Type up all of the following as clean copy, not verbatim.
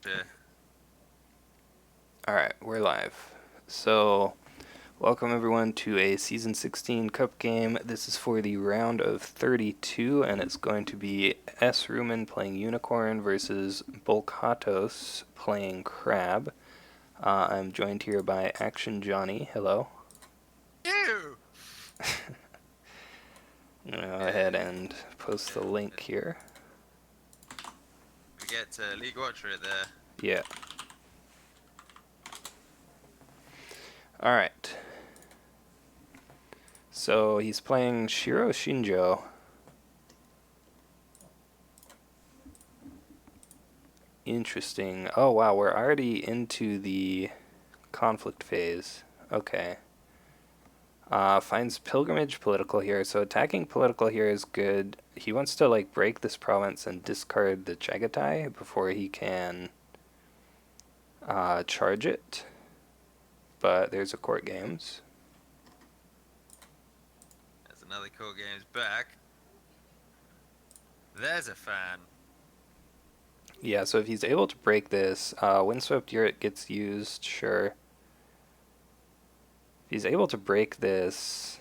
here. Alright, we're live. So, welcome everyone to a Season 16 Cup game. This is for the round of 32, and it's going to be sruman playing Unicorn versus Bulkhatos playing Crab. I'm joined here by Action Johnny. Hello. Ew! I'm going to go ahead and post the link here. We get League Watcher it there. Yeah. Alright. So, he's playing Shiro Shinjo. Interesting. Oh wow, we're already into the conflict phase. Okay. Finds pilgrimage political here. So attacking political here is good. He wants to like break this province and discard the Chagatai before he can charge it. But there's a court games. There's another cool game's back. There's a fan. Yeah, so if he's able to break this, Windswept Yurt gets used, sure. If he's able to break this,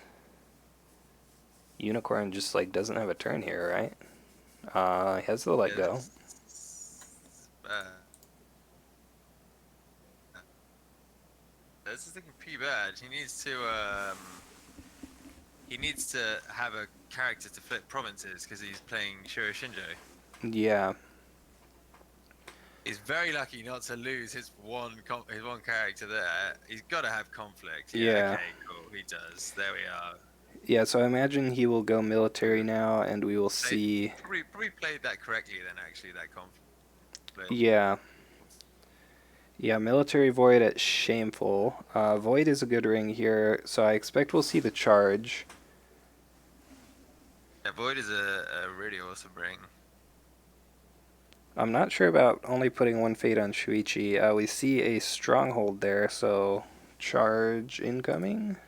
Unicorn just like doesn't have a turn here, right? He has the let go. This is looking pretty bad. He needs to have a character to flip provinces because he's playing Shiro Shinjo. Yeah. He's very lucky not to lose his one character there. He's got to have conflict. Yeah. Okay, cool. He does. There we are. Yeah, so I imagine he will go military now, and we will see. Probably played that correctly then. Actually, that conflict. Yeah. Yeah, military void at shameful. Void is a good ring here, so I expect we'll see the charge. Yeah, void is a really awesome ring. I'm not sure about only putting one fate on Shuichi. We see a stronghold there, so charge incoming.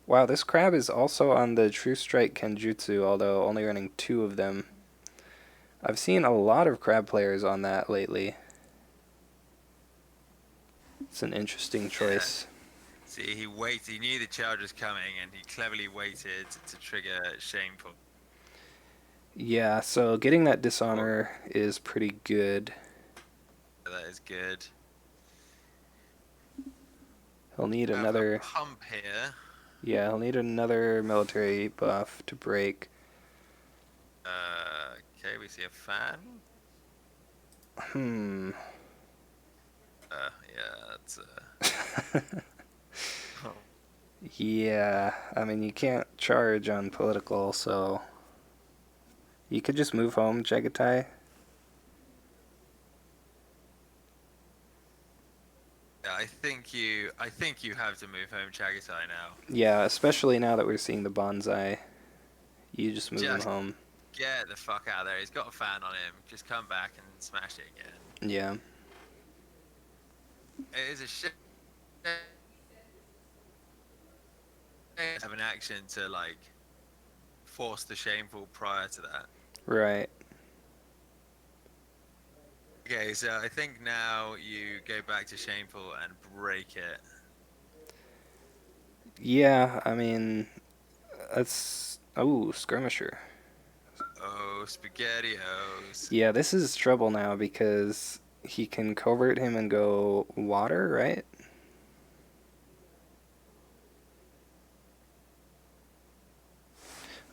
Wow, this crab is also on the True Strike Kenjutsu, although only running 2 of them. I've seen a lot of crab players on that lately. It's an interesting choice. Yeah. See, he waited. He knew the charge was coming, and he cleverly waited to trigger shameful. Yeah, so getting that dishonor is pretty good. That is good. He'll need another pump here. Yeah, he'll need another military buff to break. Okay, we see a fan. Yeah, that's Yeah, I mean, you can't charge on political, so you could just move home, Chagatai. Yeah, I think you have to move home Chagatai now. Yeah, especially now that we're seeing the bonsai. You just move him home. Get the fuck out of there. He's got a fan on him. Just come back and smash it again. Yeah. It is a shit. Have an action to like force the shameful prior to that. Right. Okay, so I think now you go back to shameful and break it. Yeah, I mean, that's... Oh, skirmisher. Oh, SpaghettiOs. Yeah, this is trouble now because he can covert him and go water, right?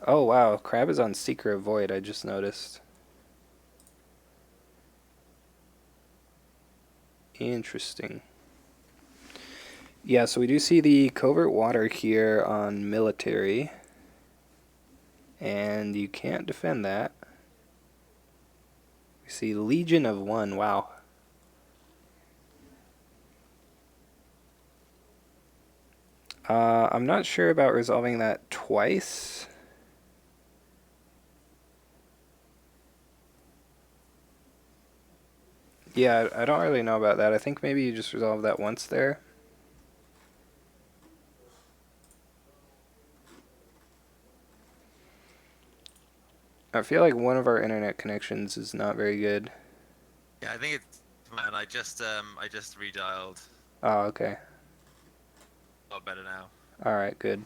Oh wow, Crab is on Seeker of Void, I just noticed. Interesting. Yeah, so we do see the covert water here on military. And you can't defend that. We see Legion of 1, wow. I'm not sure about resolving that twice. Yeah, I don't really know about that. I think maybe you just resolve that once there. I feel like one of our internet connections is not very good. Yeah, I think it's man. I just redialed. Oh, okay. A lot better now. All right, good.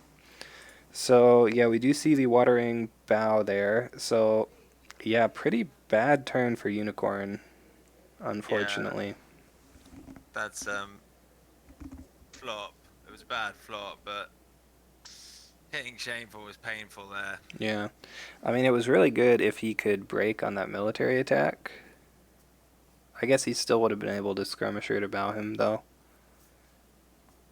So, yeah, we do see the watering bow there. So, yeah, pretty bad turn for Unicorn, Yeah, unfortunately. that's flop. It was a bad flop, but hitting shameful was painful there. Yeah. I mean, it was really good if he could break on that military attack. I guess he still would have been able to skirmisher to bow him, though.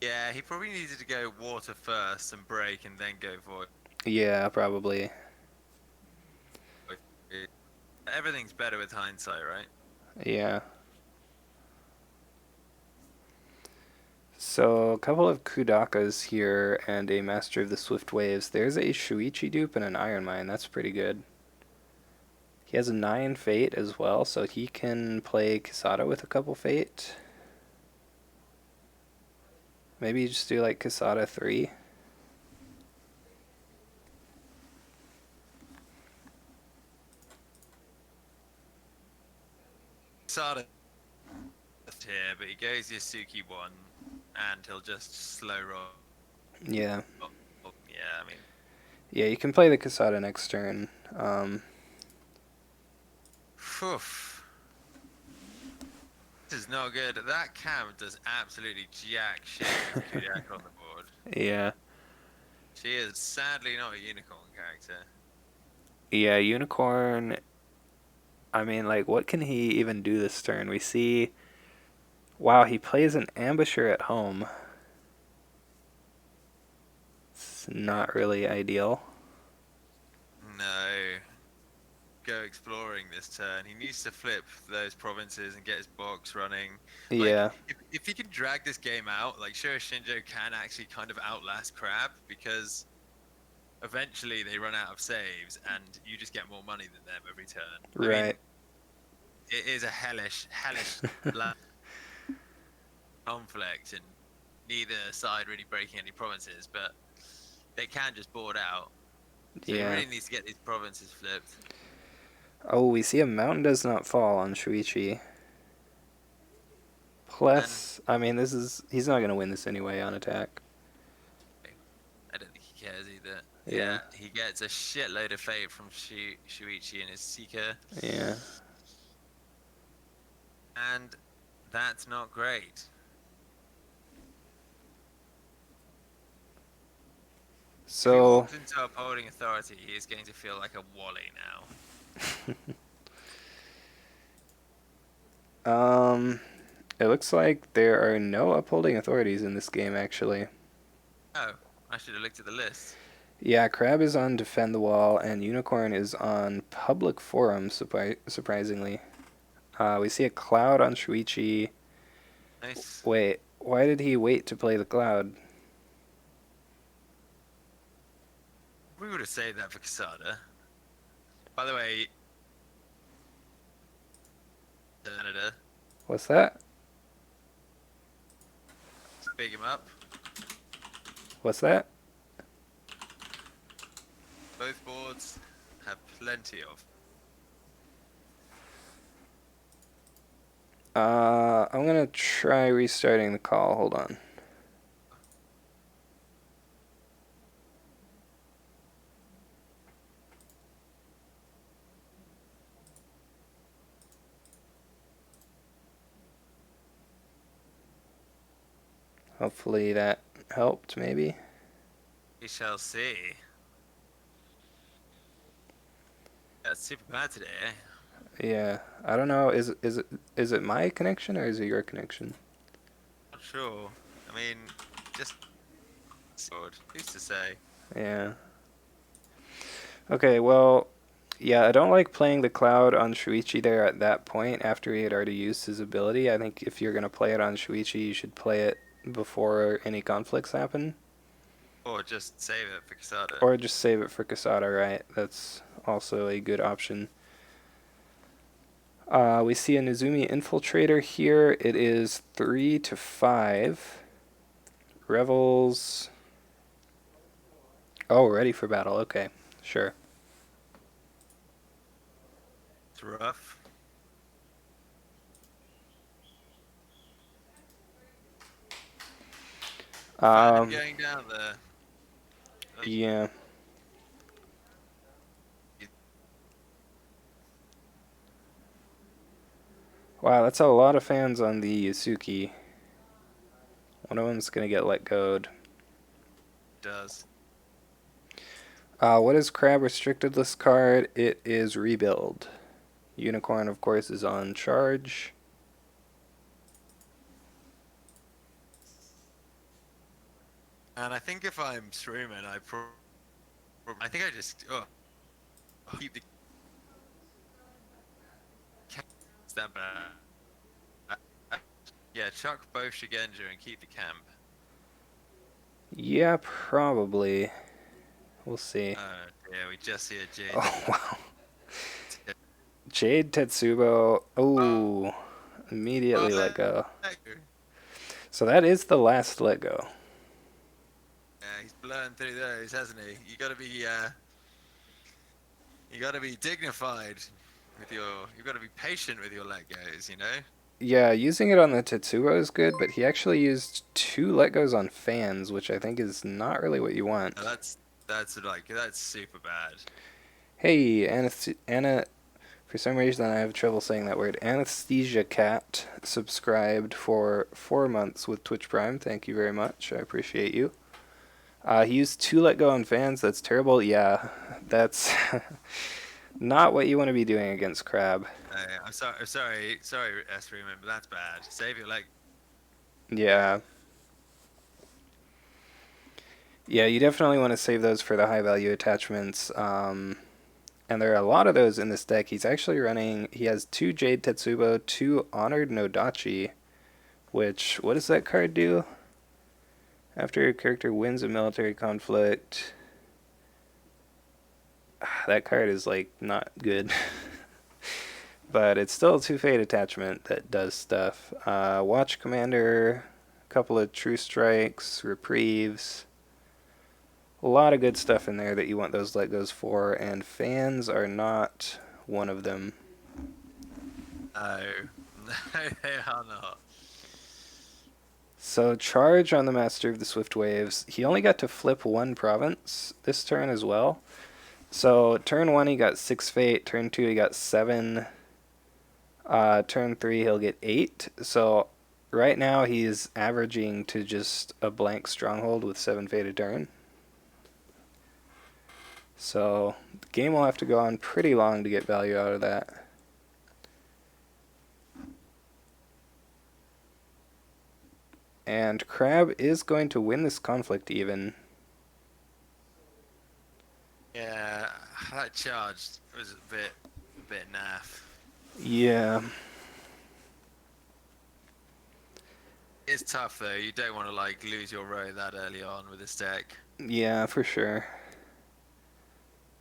Yeah, he probably needed to go water first and break and then go for Yeah, probably. it. Everything's better with hindsight, right? Yeah. So, a couple of Kudakas here and a Master of the Swift Waves. There's a Shuichi dupe and an Iron Mine. That's pretty good. He has a 9 Fate as well, so he can play Kasada with a couple Fate. Maybe just do like Kasada 3. Sada here, but he goes Yasuki 1 and he'll just slow roll. Yeah. Yeah, I mean, Yeah, you can play the Kasada next turn. phew. This is not good. That camp does absolutely jack shit with Kudak on the board. Yeah. She is sadly not a unicorn character. Yeah, Unicorn. I mean, like, what can he even do this turn? We see. Wow, he plays an Ambusher at home. It's not really ideal. No. Go exploring this turn. He needs to flip those provinces and get his box running. Like, Yeah. if he can drag this game out, like, sure, Shinjo can actually kind of outlast Crab because eventually they run out of saves and you just get more money than them every turn. I Right. mean, it is a hellish conflict and neither side really breaking any provinces, but they can just board out. So he Yeah. really needs to get these provinces flipped. Oh, we see a Mountain Does Not Fall on Shuichi. And Plus, I mean, he's not going to win this anyway on attack. I don't think he cares either. Yeah. Yeah, he gets a shitload of fate from Shuichi and his Seeker. Yeah. And that's not great. If he So, walks into upholding authority, he is going to feel like a wally now. it looks like there are no upholding authorities in this game, actually. Oh, I should have looked at the list. Yeah, Crab is on Defend the Wall, and Unicorn is on Public Forum, surprisingly. We see a Cloud on Shuichi. Nice. Wait, why did he wait to play the Cloud? We would have saved that for Casada. By the way, Canada, What's that? big him up. What's that? Both boards have plenty of. I'm gonna try restarting the call. Hold on. Hopefully that helped, maybe. We shall see. That's super bad today, eh? Yeah, I don't know. Is it my connection or is it your connection? Not sure. I mean, just sword. Who's to say? Yeah. Okay, well, yeah, I don't like playing the Cloud on Shuichi there at that point after he had already used his ability. I think if you're going to play it on Shuichi, you should play it before any conflicts happen. Or just save it for Casada. Or just save it for Kasada, right? That's also a good option. We see a Nizumi Infiltrator here. It is 3 to 5. Revels. Oh, ready for battle. Okay, sure. It's rough. Fan him going down there. Yeah. Wow, that's a lot of fans on the Yasuki. One of them's gonna get let go. Does. What is Crab restricted list card? It is Rebuild. Unicorn, of course, is on charge. And I think if I'm sruman, I think I just keep the. It's that bad. Yeah, chuck both Shigenja and keep the camp. Yeah, probably. We'll see. Yeah, we just see a Jade. Oh, wow. Jade Tetsubo. Oh, immediately let go. So that is the last let go. Yeah, he's blowing through those, hasn't he? You gotta be dignified with your. You gotta be patient with your let goes, you know. Yeah, using it on the Tetsubo is good, but he actually used 2 let goes on fans, which I think is not really what you want. No, that's super bad. Hey, Anna. For some reason, I have trouble saying that word. Anesthesia Cat subscribed for 4 months with Twitch Prime. Thank you very much. I appreciate you. He used 2 let go on fans. That's terrible. Yeah, that's not what you want to be doing against Crab. I'm sorry, S16, but that's bad. Save your leg. Yeah. Yeah, you definitely want to save those for the high value attachments. And there are a lot of those in this deck. He's actually running, he has 2 Jade Tetsubo, 2 Honored Nodachi, which, what does that card do? After your character wins a military conflict, that card is, like, not good. But it's still a 2-fate attachment that does stuff. Watch Commander, a couple of True Strikes, Reprieves. A lot of good stuff in there that you want those let goes for, and fans are not one of them. No, no, they are not. So charge on the Master of the Swift Waves. He only got to flip 1 province this turn as well. So turn 1 he got 6 fate, turn 2 he got 7, turn 3 he'll get 8. So right now he's averaging to just a blank stronghold with 7 fate a turn. So the game will have to go on pretty long to get value out of that. And Crab is going to win this conflict even. Yeah, that charge was a bit naff. Yeah. It's tough though. You don't want to like lose your row that early on with this deck. Yeah, for sure.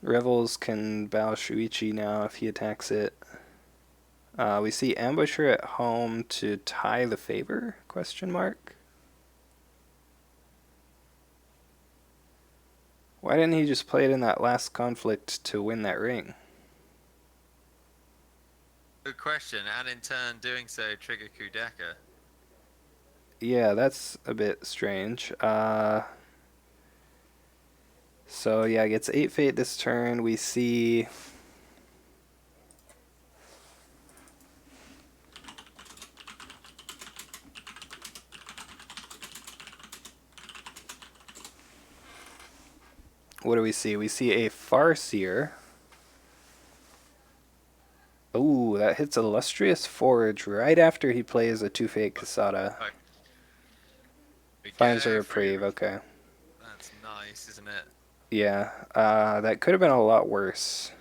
Revels can bow Shuichi now if he attacks it. We see Ambusher at home to tie the favor? Question mark. Why didn't he just play it in that last conflict to win that ring? Good question, and in turn doing so trigger Kudeka. Yeah, that's a bit strange. So yeah, gets 8 fate this turn. We see what do we see? We see a Farseer. Ooh, that hits Illustrious Forge right after he plays a 2-fate Kasada. Finds a reprieve, okay. That's nice, isn't it? Yeah, that could have been a lot worse.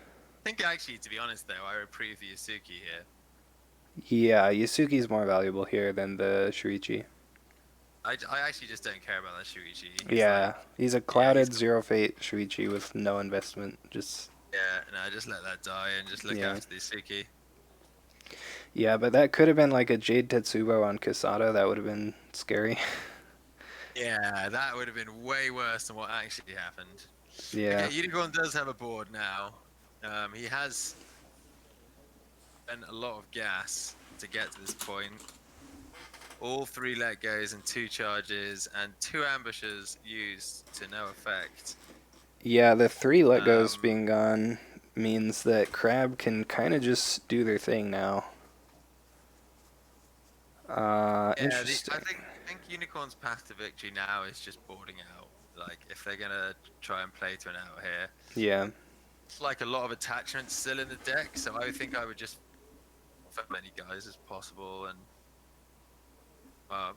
I think actually, to be honest though, I reprieve the Yasuki here. Yeah, Yasuki's more valuable here than the Shuichi. I actually just don't care about that Shuichi. He's a clouded 0-fate Shuichi with no investment. Just no, just let that die and just look after the Yasuki. Yeah, but that could have been like a Jade Tetsubo on Kasada. That would have been scary. Yeah, that would have been way worse than what actually happened. Yeah. Okay, Unicorn does have a board now. He has spent a lot of gas to get to this point. All 3 let goes and 2 charges and 2 ambushes used to no effect. Yeah, the 3 let goes Um, being gone means that Crab can kind of just do their thing now. yeah, I Interesting. think Unicorn's path to victory now is just boarding out. Like, if they're gonna try and play to an out here, Yeah. it's like a lot of attachments still in the deck, so I think I would just as many guys as possible and up.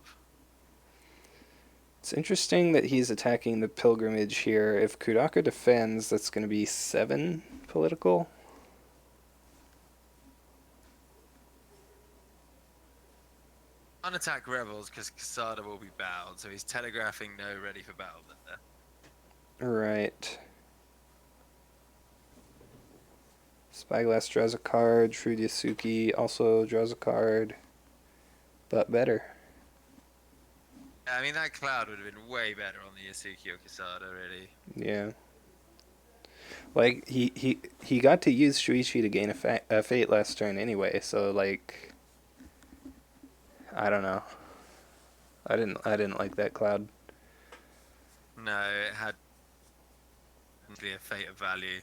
It's interesting that he's attacking the pilgrimage here. If Kudaka defends, that's going to be 7 political. Unattack rebels because Casada will be bowed, so he's telegraphing no ready for battle there. Right. Spyglass draws a card. Shrudisuki also draws a card. But better. Yeah, I mean, that cloud would have been way better on the Yasuki or Casada, really. Yeah. Like, he got to use Shuichi to gain a fate last turn anyway, so, like... I don't know. I didn't like that cloud. No, it had a fate of value.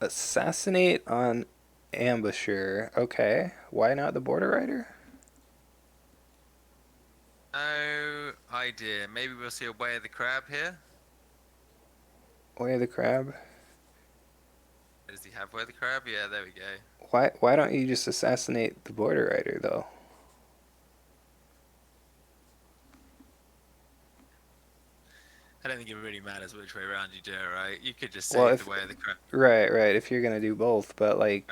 Assassinate on Ambusher. Okay. Why not the Border Rider? No idea. Maybe we'll see a Way of the Crab here. Way of the Crab. Does he have Way of the Crab? Yeah, there we go. Why don't you just assassinate the Border Rider, though? I don't think it really matters which way around you do it, right? You could just Well, save if... the Way of the Crab. Right, if you're gonna do both, but, like...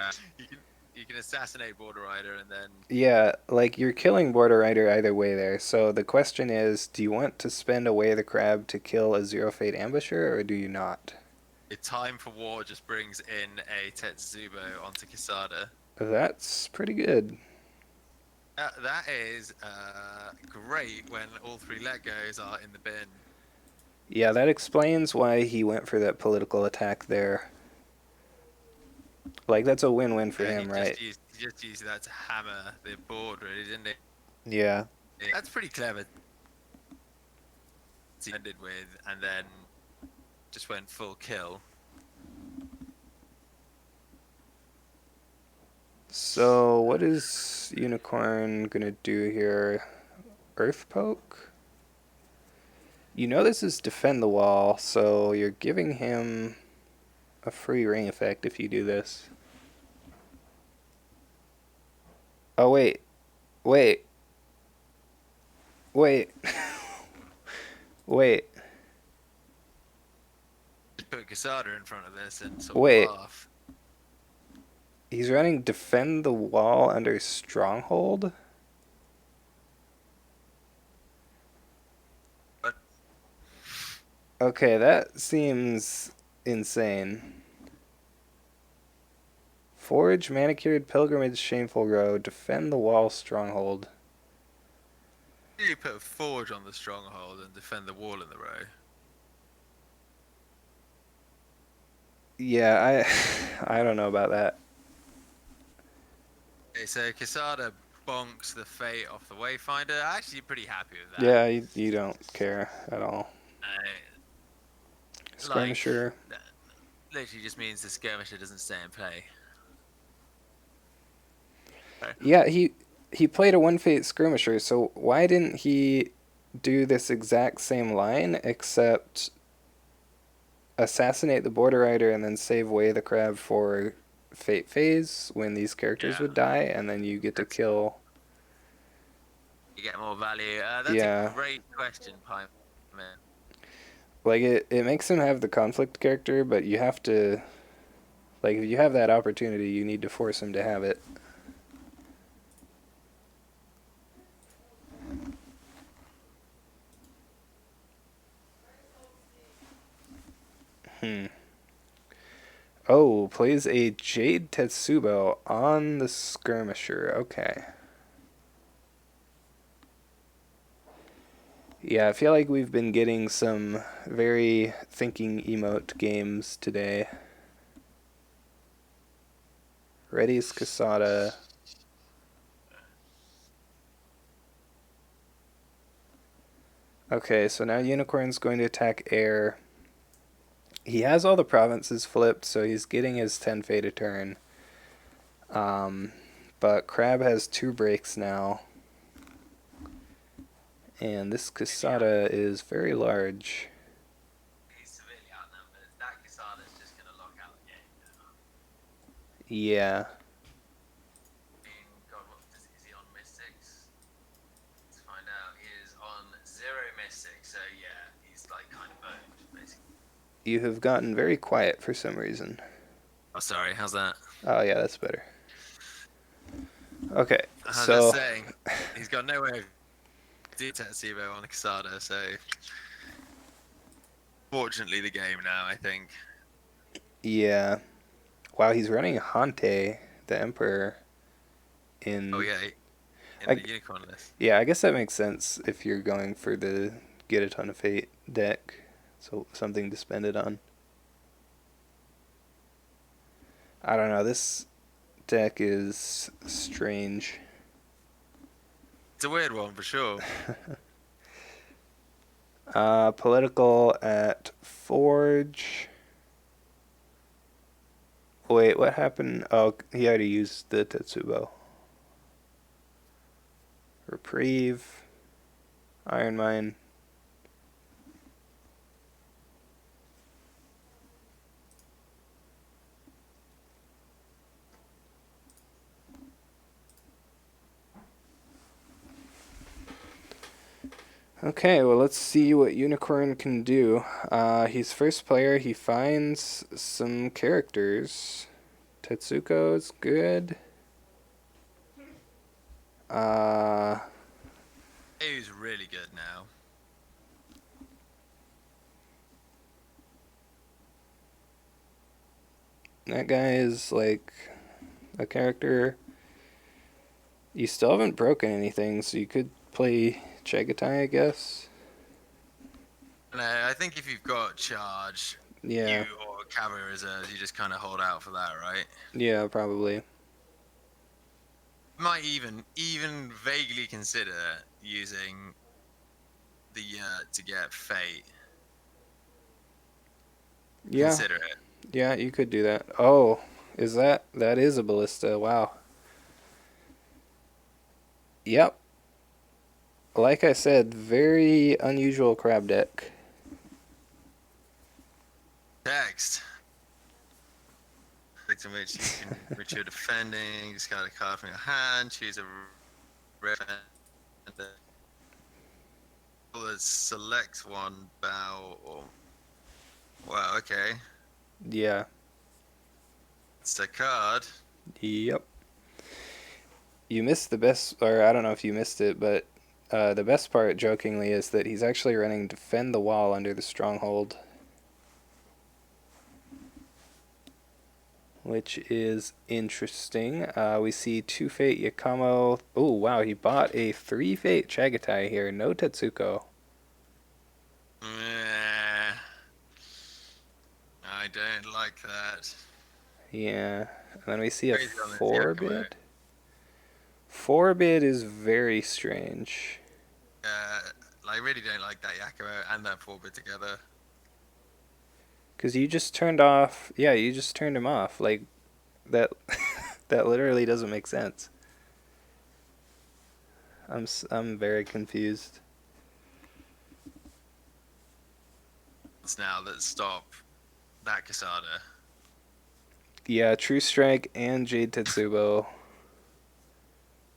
You can assassinate Border Rider and then... Yeah, like, you're killing Border Rider either way there, so the question is, do you want to spend a Way of the Crab to kill a Zero Fate Ambusher, or do you not? A Time for War just brings in a Tetsubo onto Casada. That's pretty good. That is great when all 3 let goes are in the bin. Yeah, that explains why he went for that political attack there. Like, that's a win-win for him, right? He just used that to hammer the board, really, didn't he? Yeah. That's pretty clever. He ended with, and then just went full kill. So, what is Unicorn gonna do here? Earth Poke? You know this is defend the wall, so you're giving him a free ring effect if you do this. Oh, wait. Wait. Wait. Wait. Just put Casada in front of this and sort Wait. of laugh. He's running defend the wall under Stronghold? But Okay, that seems insane. Forge, Manicured, Pilgrimage, Shameful Row, Defend the Wall, Stronghold. you put a Forge on the Stronghold and defend the wall in the row. Yeah, I don't know about that. Okay, so Casada bonks the fate off the Wayfinder. Actually, pretty happy with that. Yeah, you don't care at all. Skirmisher. Like, literally just means the skirmisher doesn't stay in play. Yeah, he played a one fate skirmisher, so why didn't he do this exact same line except assassinate the Border Rider and then save away the crab for fate phase when these characters would die, and then you get to kill. You get more value. That's Yeah. a great question, Pine. Like, it makes him have the conflict character, but you have to... Like, if you have that opportunity, you need to force him to have it. Oh, plays a Jade Tetsubo on the Skirmisher. Okay. Yeah, I feel like we've been getting some very thinking emote games today. Ready's Casada. Okay, so now Unicorn's going to attack air. He has all the provinces flipped, so he's getting his 10 fate a turn. But Crab has 2 breaks now. And this Casada is very large. He's severely outnumbered. That Casada's just going to lock out the game now. Yeah. God, is he on Mystics? Let's find out. He is on 0 Mystics, so yeah, he's like kind of boned, basically. You have gotten very quiet for some reason. Oh, sorry, how's that? Oh, yeah, that's better. Okay, I was so... just saying, he's got no way of doing Tetsubo on Casada, so... Fortunately, the game now, I think. Yeah. Wow, he's running Hante, the Emperor, in... Oh, yeah, in the Unicorn list. Yeah, I guess that makes sense if you're going for the get a ton of fate deck. So something to spend it on. I don't know, this deck is strange. It's a weird one, for sure. Political at Forge. Wait, what happened? Oh, he already used the Tetsubo. Reprieve. Iron Mine. Okay, well, let's see what Unicorn can do. He's first player. He finds some characters. Tetsuko's good. He's really good now. That guy is like a character. You still haven't broken anything, so you could play Chagatai, I guess. No, I think if you've got charge, Yeah. you or cavalry reserves, you just kind of hold out for that, right? Yeah, probably. Might even vaguely consider using the to get fate. Yeah. Consider it. Yeah, you could do that. Oh, that is a ballista? Wow. Yep. Like I said, very unusual crab deck. Text. In which you can, which you're defending, just got a card from your hand, choose a red. Let's select one bow or. Wow, okay. Yeah. It's a card. Yep. You missed the best, or I don't know if you missed it, but the best part, jokingly, is that he's actually running Defend the Wall under the Stronghold. Which is interesting. We see 2 Fate Yakamo. Oh, wow, he bought a 3 Fate Chagatai here. No Tetsuko. I don't like that. Yeah. And then we see a Crazy on this 4 Yakimo. bid. 4 bid is very strange. I really don't like that Yakimo and that 4-bit together. Because you just turned off. Yeah, you just turned him off. Like, that that literally doesn't make sense. I'm very confused. It's now that stop that Casada. Yeah, True Strike and Jade Tetsubo.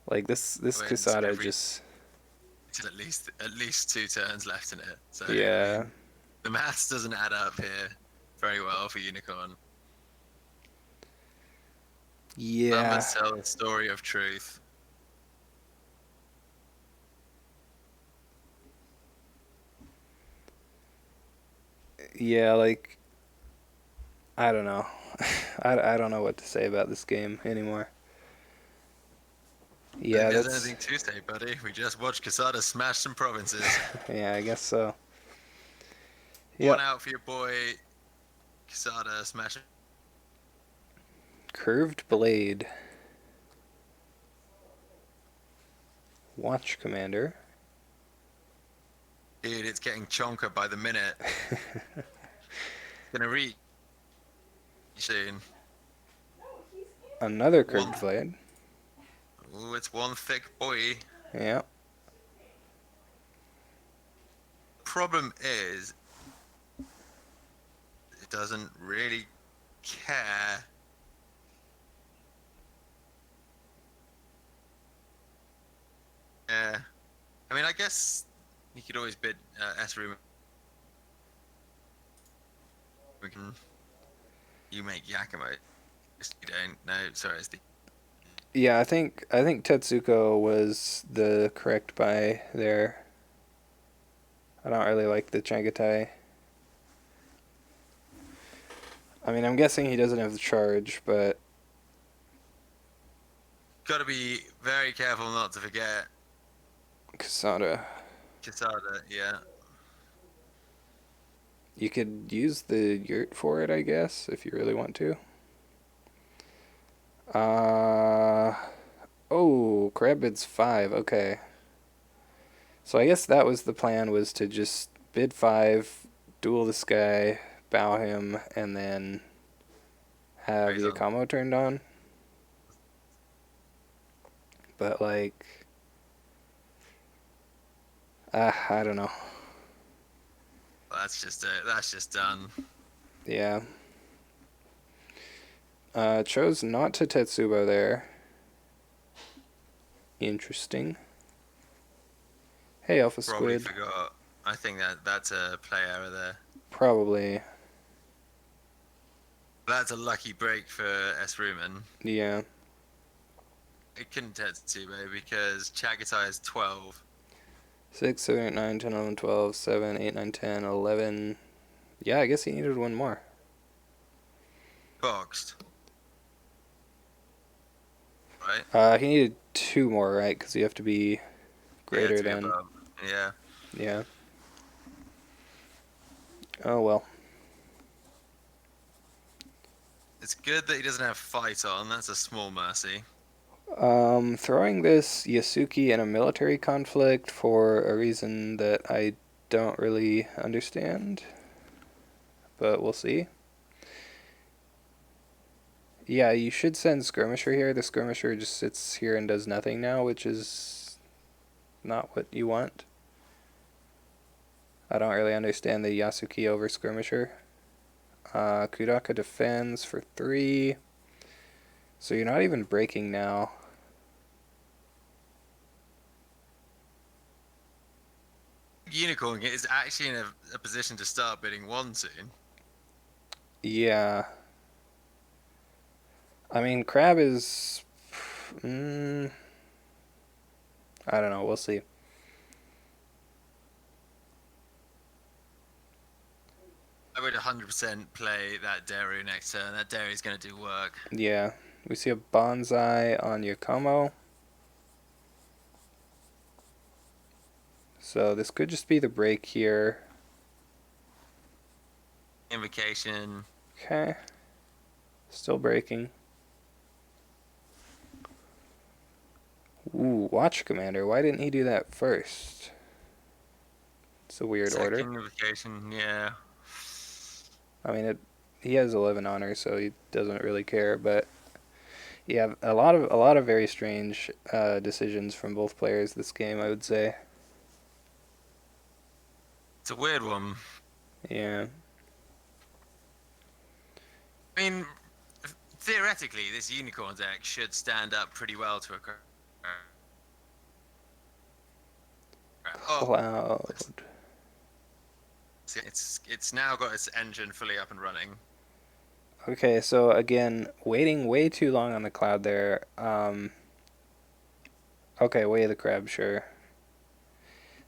Like this Casada just. At least 2 turns left in it. So Yeah. I mean, the maths doesn't add up here very well for Unicorn. Yeah. Numbers tell the story of truth. Yeah, like I don't know. I don't know what to say about this game anymore. Yeah, There's that's anything to say, buddy. We just watched Casada smash some provinces. yeah, I guess so. One out for your boy Casada smashing. Curved blade. Watch commander. Dude, it's getting chonker by the minute. Gonna reach soon. Another One, curved blade. ooh, it's one thick boy. Yeah. Problem is, it doesn't really care. Yeah. I mean, I guess you could always bid S-Room. We can. You make Yakimo. You don't. No, sorry, it's the. Yeah, I think Tetsuko was the correct buy there. I don't really like the Changatai. I mean, I'm guessing he doesn't have the charge, but Gotta be very careful not to forget Kasada. Kisada, yeah. You could use the yurt for it, I guess, if you really want to. Oh, crab bid's 5. Okay. So I guess that was the plan, was to just bid 5, duel this guy, bow him, and then have Raise on. Yakamo turned on. But like, I don't know. That's just it. That's just done. Yeah. Chose not to Tetsubo there. Interesting. Hey, Alpha Probably Squid. forgot. I think that's a play error there. Probably. That's a lucky break for S-Ruman. Yeah. It couldn't Tetsubo because Chagatai is 12. 6, 7, 8, 9, 10, 11, 12, 7, 8, 9, 10, 11. Yeah, I guess he needed one more. Boxed. Right? He needed 2 more, right? Because you have to be greater to be than. above. Yeah. Yeah. Oh well. It's good that he doesn't have fight on. That's a small mercy. Throwing this Yasuki in a military conflict for a reason that I don't really understand, but we'll see. Yeah, you should send Skirmisher here. The Skirmisher just sits here and does nothing now, which is not what you want. I don't really understand the Yasuki over Skirmisher. Kudaka defends for 3. So you're not even breaking now. Unicorn is actually in a position to start bidding 1 soon. Yeah. I mean, Crab is... I don't know. We'll see. I would 100% play that Daru next turn. That Daru's going to do work. Yeah. We see a Bonsai on Yakomo. So this could just be the break here. Invocation. Okay. Still breaking. Ooh, Watch Commander. Why didn't he do that first? It's a weird Second order. invocation, yeah. I mean, he has 11 honor, so he doesn't really care. But yeah, a lot of very strange decisions from both players this game, I would say. It's a weird one. Yeah. I mean, theoretically, this Unicorn deck should stand up pretty well to a... Oh, Cloud. it's now got its engine fully up and running. Okay, so again, waiting way too long on the Cloud there. Okay, Way of the Crab, sure.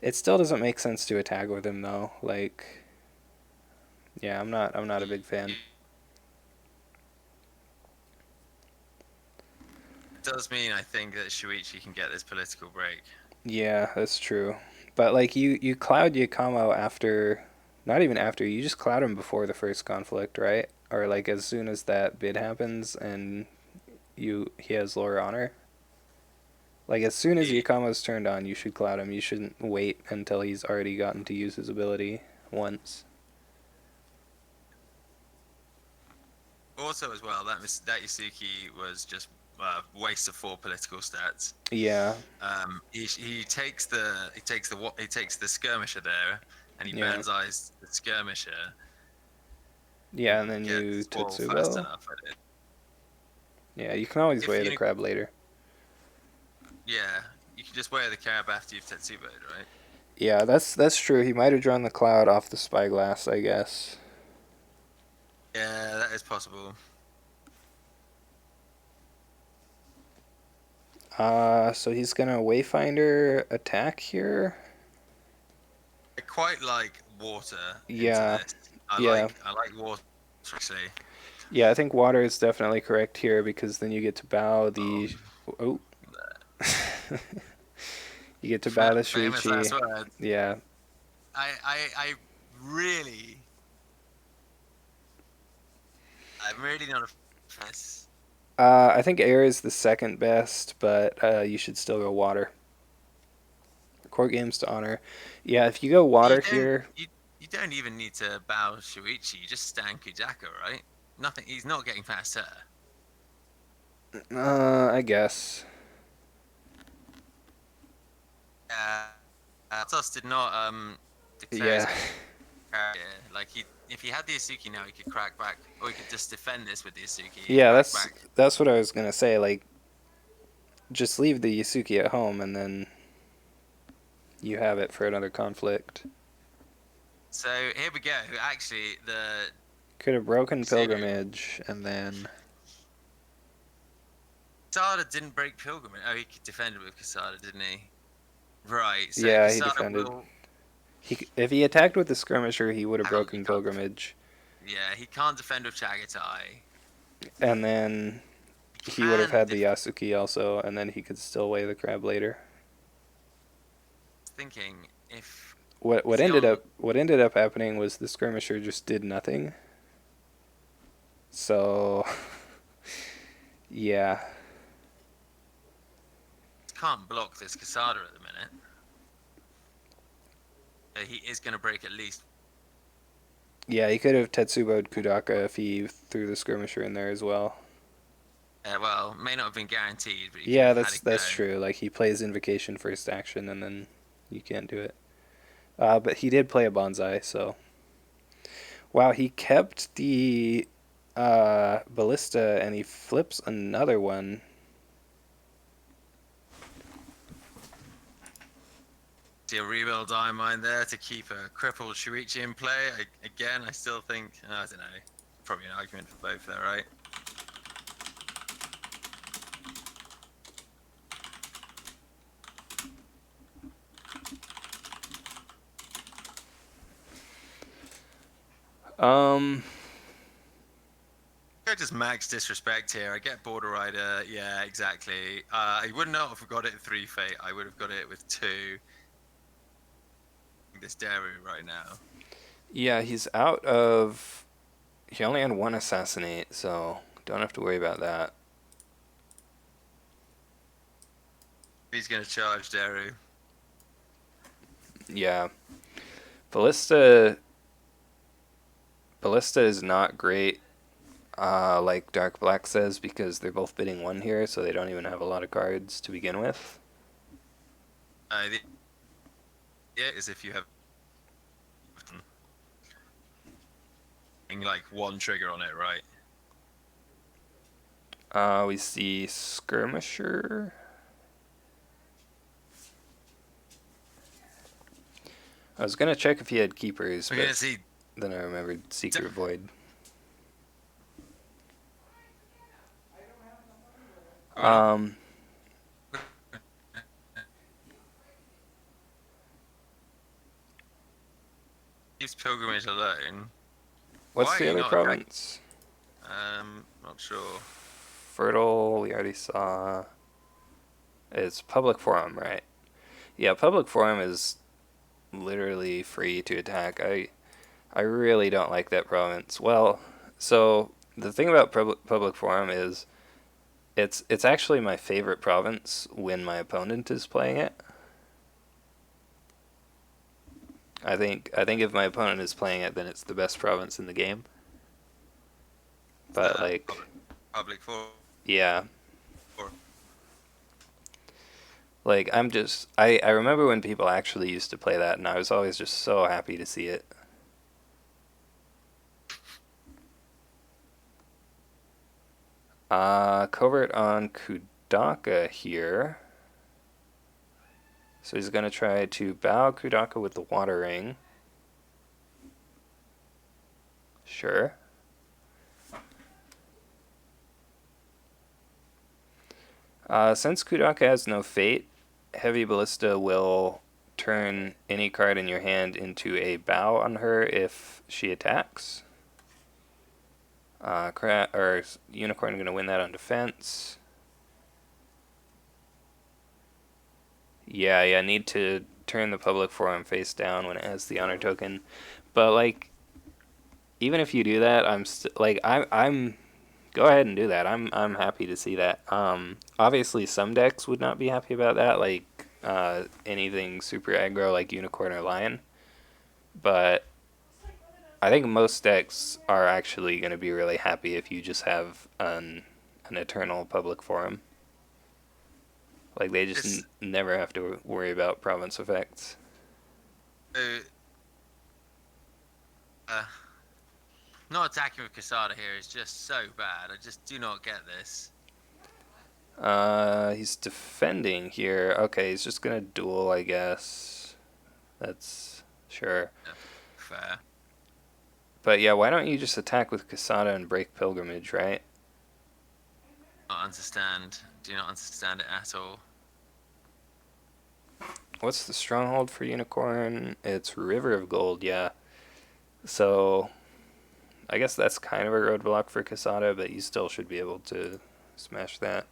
It still doesn't make sense to attack with him though. Like, yeah, I'm not a big fan. It does mean I think that Shuichi can get this political break. Yeah, that's true. But like you Cloud Yakamo after, not even after, you just Cloud him before the first conflict, right? or like as soon as that bid happens and he has lower honor. Like as soon as Yakama's turned on, you should cloud him. You shouldn't wait until he's already gotten to use his ability once. Also, as well, that Yasuki was just waste of 4 political stats. Yeah. He takes the skirmisher there, and he Yeah. burns eyes the skirmisher. Yeah, and then Get you Squall fast Tetsubo. enough at it. Yeah, you can always If weigh the you crab later. Yeah, you can just wear the crab after you've Tetsubo'd, right? Yeah, that's true. He might have drawn the cloud off the spyglass, I guess. Yeah, that is possible. So he's gonna Wayfinder attack here. I quite like water into Yeah, this. yeah, I like water actually. yeah. I think water is definitely correct here because then you get to bow Oh, the. Oh. You get to bow the famous last Shuichi. words. Yeah. I really, I'm really not a fan. I think air is the second best, but you should still go water. Court games to honor. Yeah, if you go water here. You don't even need to bow Shuichi. You just stand Kujaka, right? Nothing. He's not getting past her. I guess. Tos did not declare his Yeah. character. Like if he had the Asuki now, he could crack back, or he could just defend this with the Asuki. Yeah, Crack back. that's what I was gonna say. Like, just leave the Yasuki at home, and then you have it for another conflict. So here we go. Actually, the Could have broken So- pilgrimage, and then Kasada didn't break pilgrimage. Oh, he could defend it with Kasada, didn't he? Right. So yeah, he Kasada defended. will. If he attacked with the skirmisher, he would have Hang on, broken he can't- pilgrimage, Yeah, he can't defend with Chagatai. and then he would have Can had the Yasuki also, and then he could still weigh the crab later. Thinking if What Is he on- ended up happening was the skirmisher just did nothing. So yeah. can't block this Kasada at the minute. He is going to break at least. Yeah, he could have Tetsubo'd Kudaka if he threw the skirmisher in there as well. Well, may not have been guaranteed, but he Yeah, could have had that's it go. true. Like he plays Invocation first action, and then you can't do it. But he did play a bonsai, so wow, he kept the ballista, and he flips another one. See a rebuild Iron Mine there to keep a crippled Shuichi in play. I still think I don't know. Probably an argument for both there, right? I just max disrespect here. I get Border Rider. Yeah, exactly. I would not have got it at 3 Fate. I would have got it with 2. This Daru right now. Yeah, he's out of. He only had one assassinate, so don't have to worry about that. He's going to charge Daru. Yeah. Ballista is not great, like Dark Black says, because they're both bidding 1 here, so they don't even have a lot of cards to begin with. Yeah, is if you have like 1 trigger on it, right? We see Skirmisher. I was gonna check if he had keepers, We're going to but see. then I remembered Secret Void. Leaves Pilgrimage alone. What's Why are the you other not province? Not sure. Fertile, we already saw. It's Public Forum, right? Yeah, Public Forum is literally free to attack. I really don't like that province. Well, So the thing about public forum is it's actually my favorite province when my opponent is playing it. I think if my opponent is playing it, then it's the best province in the game. But like, public for. yeah, like I remember when people actually used to play that, and I was always just so happy to see it. Covert on Kudaka here. So he's gonna try to bow Kudaka with the water ring. Sure. Since Kudaka has no fate, Heavy Ballista will turn any card in your hand into a bow on her if she attacks. Unicorn going to win that on defense. Yeah, need to turn the public forum face down when it has the honor token. But like, even if you do that, I'm go ahead and do that. I'm happy to see that. Obviously some decks would not be happy about that, like anything super aggro like Unicorn or Lion. But I think most decks are actually going to be really happy if you just have an eternal public forum. Like they just never have to worry about province effects. Not attacking with Casada here is just so bad. I just do not get this. He's defending here. Okay, he's just gonna duel, I guess. That's sure. Yeah, fair. But yeah, why don't you just attack with Casada and break Pilgrimage, right? Do not understand it at all. What's the stronghold for Unicorn? It's River of Gold, yeah. So I guess that's kind of a roadblock for Casada, but you still should be able to smash that.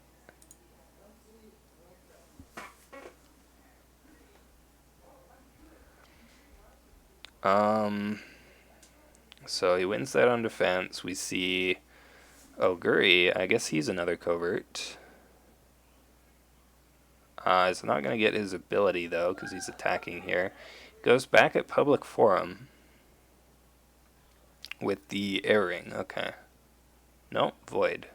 So he wins that on defense. We see Oguri. I guess he's another covert. He's not going to get his ability, though, because he's attacking here. Goes back at Public Forum with the air ring. Okay. No, Void.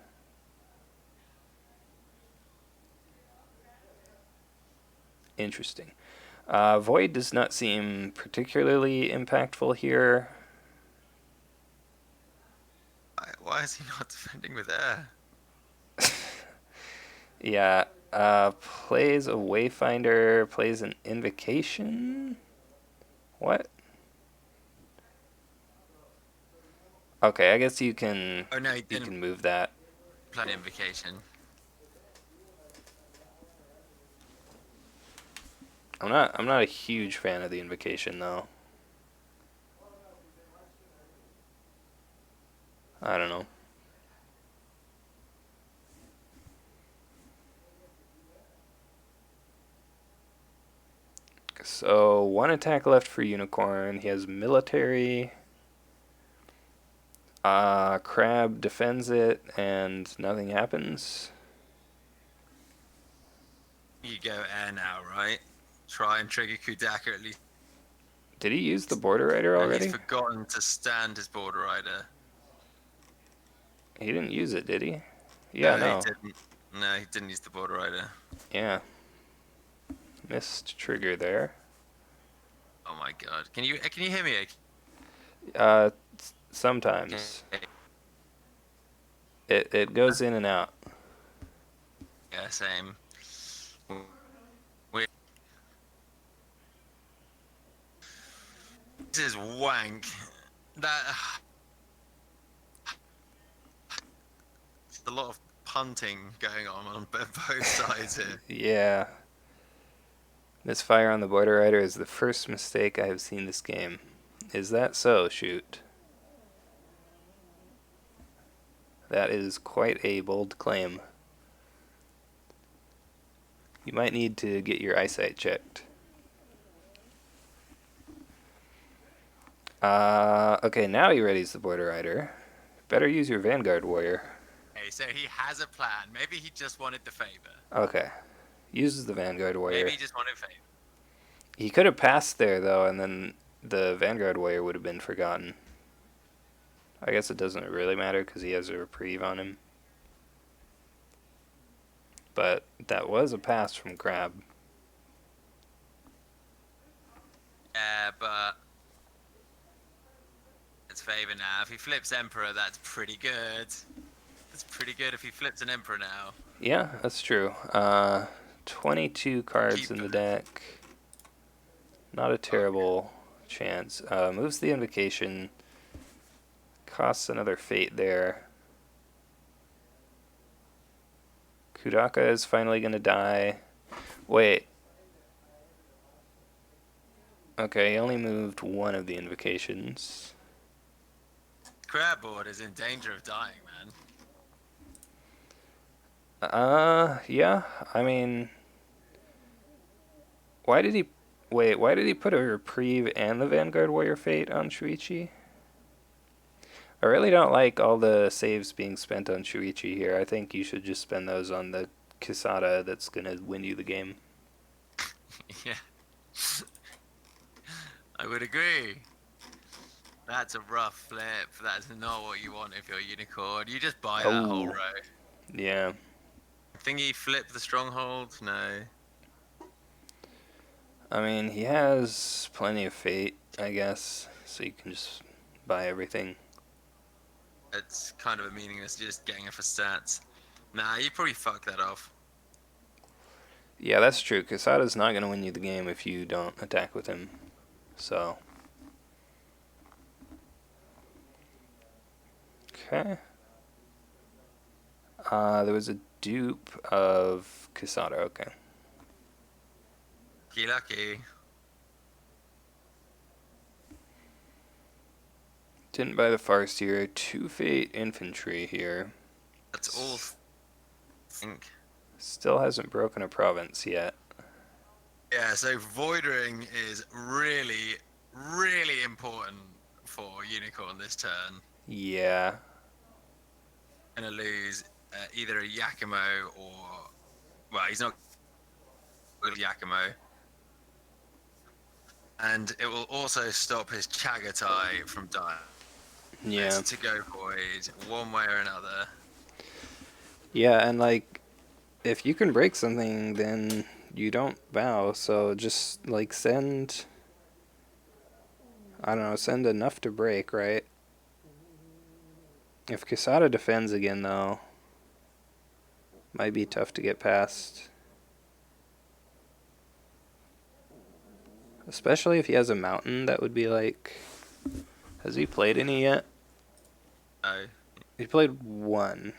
Interesting. Void does not seem particularly impactful here. Why is he not defending with air? Yeah. Plays a Wayfinder, plays an Invocation? What? Okay, I guess you can. Oh no, he you didn't can move that. play Invocation. I'm not a huge fan of the Invocation though. I don't know. So one attack left for Unicorn. He has military. Crab defends it and nothing happens. You go air now, right? Try and trigger Kudaka at least. Did he use the Border Rider already? He's forgotten to stand his Border Rider. He didn't use it, did he? Yeah, no. He didn't. No, he didn't use the Border Rider. Yeah. Missed trigger there. Oh my god. Can you hear me? Sometimes. It goes in and out. Yeah, same. This is wank. That a lot of punting going on both sides here. Yeah. Misfire on the Border Rider is the first mistake I have seen this game. Is that so, Shoot? That is quite a bold claim. You might need to get your eyesight checked. Okay, now he readies the Border Rider. Better use your Vanguard Warrior. Okay, so he has a plan. Maybe he just wanted the favor. Okay. Uses the Vanguard Maybe Warrior. he just wanted favor. He could have passed there, though, and then the Vanguard Warrior would have been forgotten. I guess it doesn't really matter because he has a reprieve on him. But that was a pass from Crab. Yeah, but it's favor now. If he flips Emperor, that's pretty good. That's pretty good if he flips an Emperor now. Yeah, that's true. 22 cards in the deck. Not a terrible chance. Moves the Invocation. Costs another Fate there. Kudaka is finally going to die. Wait. Okay, he only moved one of the Invocations. Crab board is in danger of dying, man. Yeah. I mean, why did he put a reprieve and the Vanguard Warrior Fate on Shuichi? I really don't like all the saves being spent on Shuichi here. I think you should just spend those on the Kisada that's gonna win you the game. Yeah. I would agree. That's a rough flip. That's not what you want if you're a unicorn. You just buy that whole Oh. row. Yeah. Think he flipped the stronghold? No. I mean, he has plenty of Fate, I guess, so you can just buy everything. It's kind of a meaningless just getting it for stats. Nah, you probably fuck that off. Yeah, that's true. Kisada's not going to win you the game if you don't attack with him. So. Okay. There was a dupe of Kisada. Okay. Lucky. Didn't buy the Farseer. 2 Fate Infantry here. That's all. I think. Still hasn't broken a province yet. Yeah, so voiding is really, really important for Unicorn this turn. Yeah. Gonna lose either a Yakimo or, well, he's not with Yakimo, and it will also stop his Chagatai from dying. Yeah. It's to go void one way or another. Yeah, and like, if you can break something, then you don't bow. So just like send, I don't know, send enough to break, right? If Quesada defends again, though, might be tough to get past. Especially if he has a mountain, that would be like... Has he played any yet? No. He played one.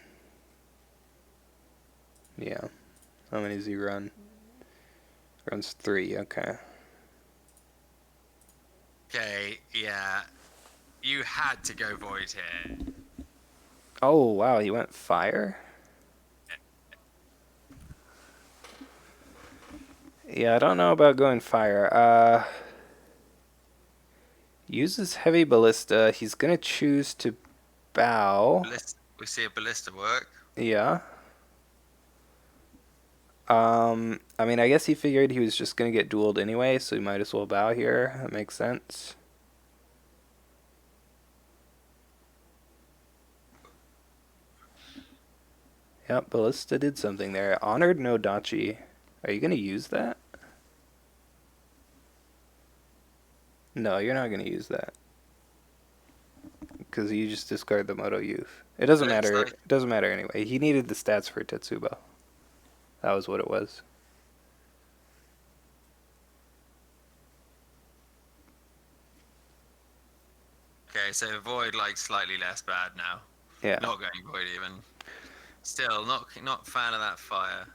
Yeah. How many does he run? Runs 3, okay. Okay, yeah. You had to go void here. Oh, wow, he went fire? Yeah, I don't know about going fire. Uses heavy ballista. He's gonna choose to bow. We see a ballista work. Yeah. I mean, I guess he figured he was just gonna get dueled anyway, so he might as well bow here. That makes sense. Yep, ballista did something there. Honored no dachi. Are you gonna use that? No, you're not going to use that. Because you just discard the Moto Youth. It doesn't matter. It doesn't matter anyway. He needed the stats for Tetsuba. That was what it was. Okay, so void like slightly less bad now. Yeah. Not going void even. Still, not fan of that fire.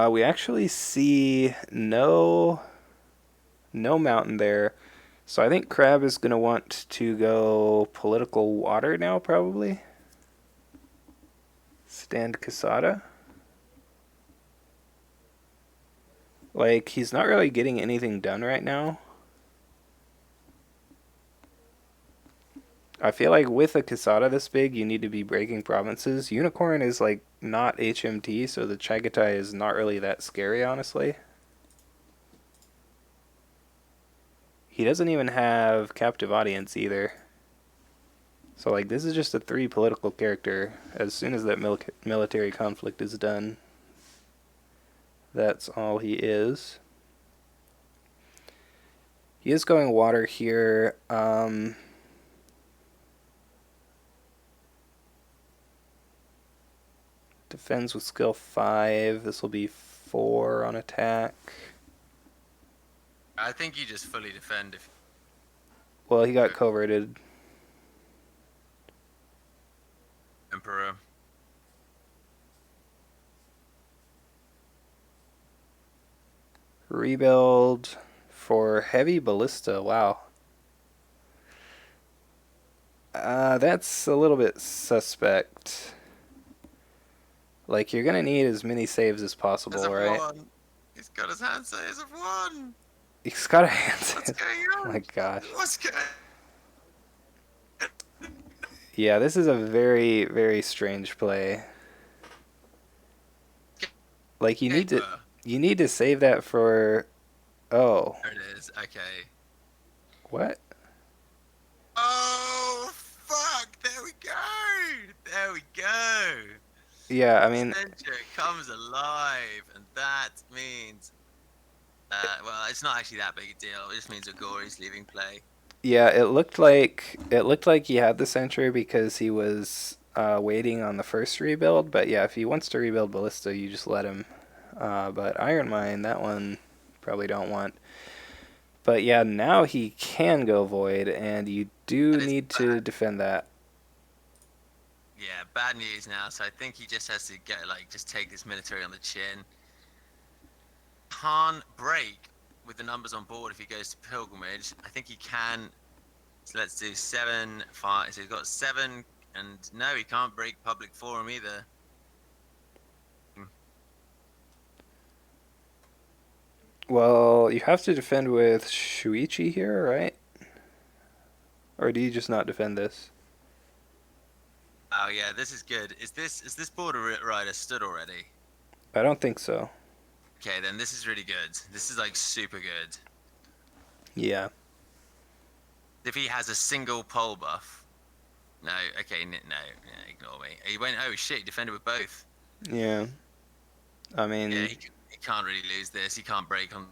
We actually see no mountain there. So I think Crab is going to want to go political water now, probably. Stand Casada. Like, he's not really getting anything done right now. I feel like with a Casada this big, you need to be breaking provinces. Unicorn is like not HMT, so the Chagatai is not really that scary, honestly. He doesn't even have captive audience either. So like this is just a 3 political character. As soon as that military conflict is done, that's all he is. He is going water here. Defends with skill 5. This will be 4 on attack. I think you just fully defend if. Well, he got coverted. Emperor. Rebuild for heavy ballista. Wow. That's a little bit suspect. Like, you're gonna need as many saves as possible, As right? one. He's got his hand saves of one. He's got a hand What's save. going Oh on? my gosh. What's going Yeah, this is a very, very strange play. Like, you need to save that for... Oh. There it is. Okay. What? Oh, fuck. There we go. There we go. Yeah, I mean... Senjo comes alive, and that means... well, it's not actually that big a deal. It just means Ogori's leaving play. Yeah, it looked like he had the Sentry because he was waiting on the first rebuild. But yeah, if he wants to rebuild Ballista, you just let him. But Iron Mine, that one probably don't want. But yeah, now he can go Void, and you do need to defend that. Yeah, bad news now. So I think he just has to just take this military on the chin. Can't break with the numbers on board if he goes to pilgrimage. I think he can. So let's do 7, 5. So he's got 7, and no, he can't break public forum either. Well, you have to defend with Shuichi here, right? Or do you just not defend this? Oh yeah, this is good. Is this border rider stood already? I don't think so. Okay, then this is really good. This is like super good. Yeah. If he has a single pole buff. No, okay, no, ignore me. He went, oh shit, he defended with both. Yeah. I mean... Yeah, he can't really lose this. He can't break on...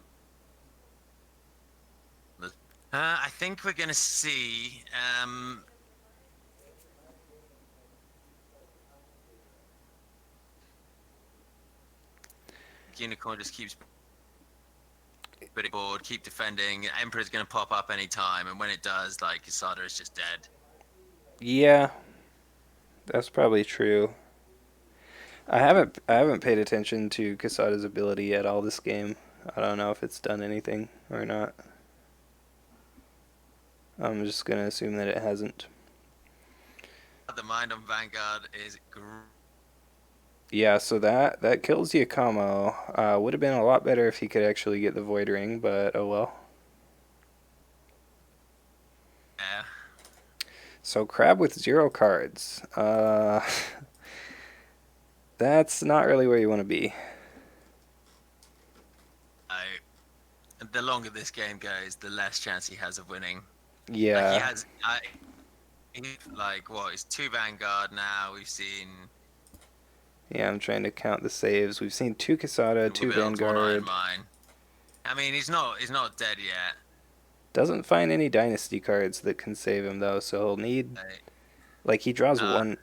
I think we're going to see... Unicorn just keeps putting board, keep defending. Emperor's going to pop up any time, and when it does, like, Casada is just dead. Yeah. That's probably true. I haven't paid attention to Casada's ability at all this game. I don't know if it's done anything or not. I'm just gonna assume that it hasn't. The mind on Vanguard is Yeah, so that kills Yakamo. Would have been a lot better if he could actually get the Void Ring, but oh well. yeah. So Crab with 0 cards. That's not really where you want to be. The longer this game goes, the less chance he has of winning. Yeah. Like he has, like what? It's 2 Vanguard now. We've seen. Yeah, I'm trying to count the saves. We've seen 2 Casada, 2 Vanguard. I mean, he's not dead yet. Doesn't find any Dynasty cards that can save him though, so he'll need. Like he draws one.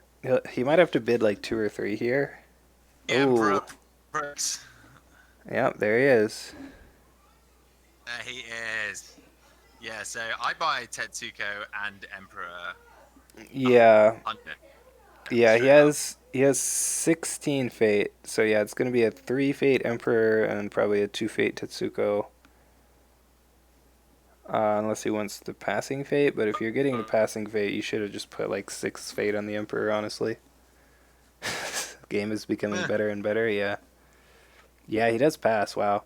He might have to bid like 2 or 3 here. Yeah, Brooks. Yep, there he is. There he is. Yeah, so I buy Tetsuko and Emperor. Yeah. Yeah, Straight he has 16 fate. So yeah, it's gonna be a 3 fate Emperor and probably a 2 fate Tetsuko. Unless he wants the passing fate, but if you're getting the passing fate, you should have just put like 6 fate on the Emperor, honestly. Game is becoming better and better, yeah. Yeah, he does pass, wow.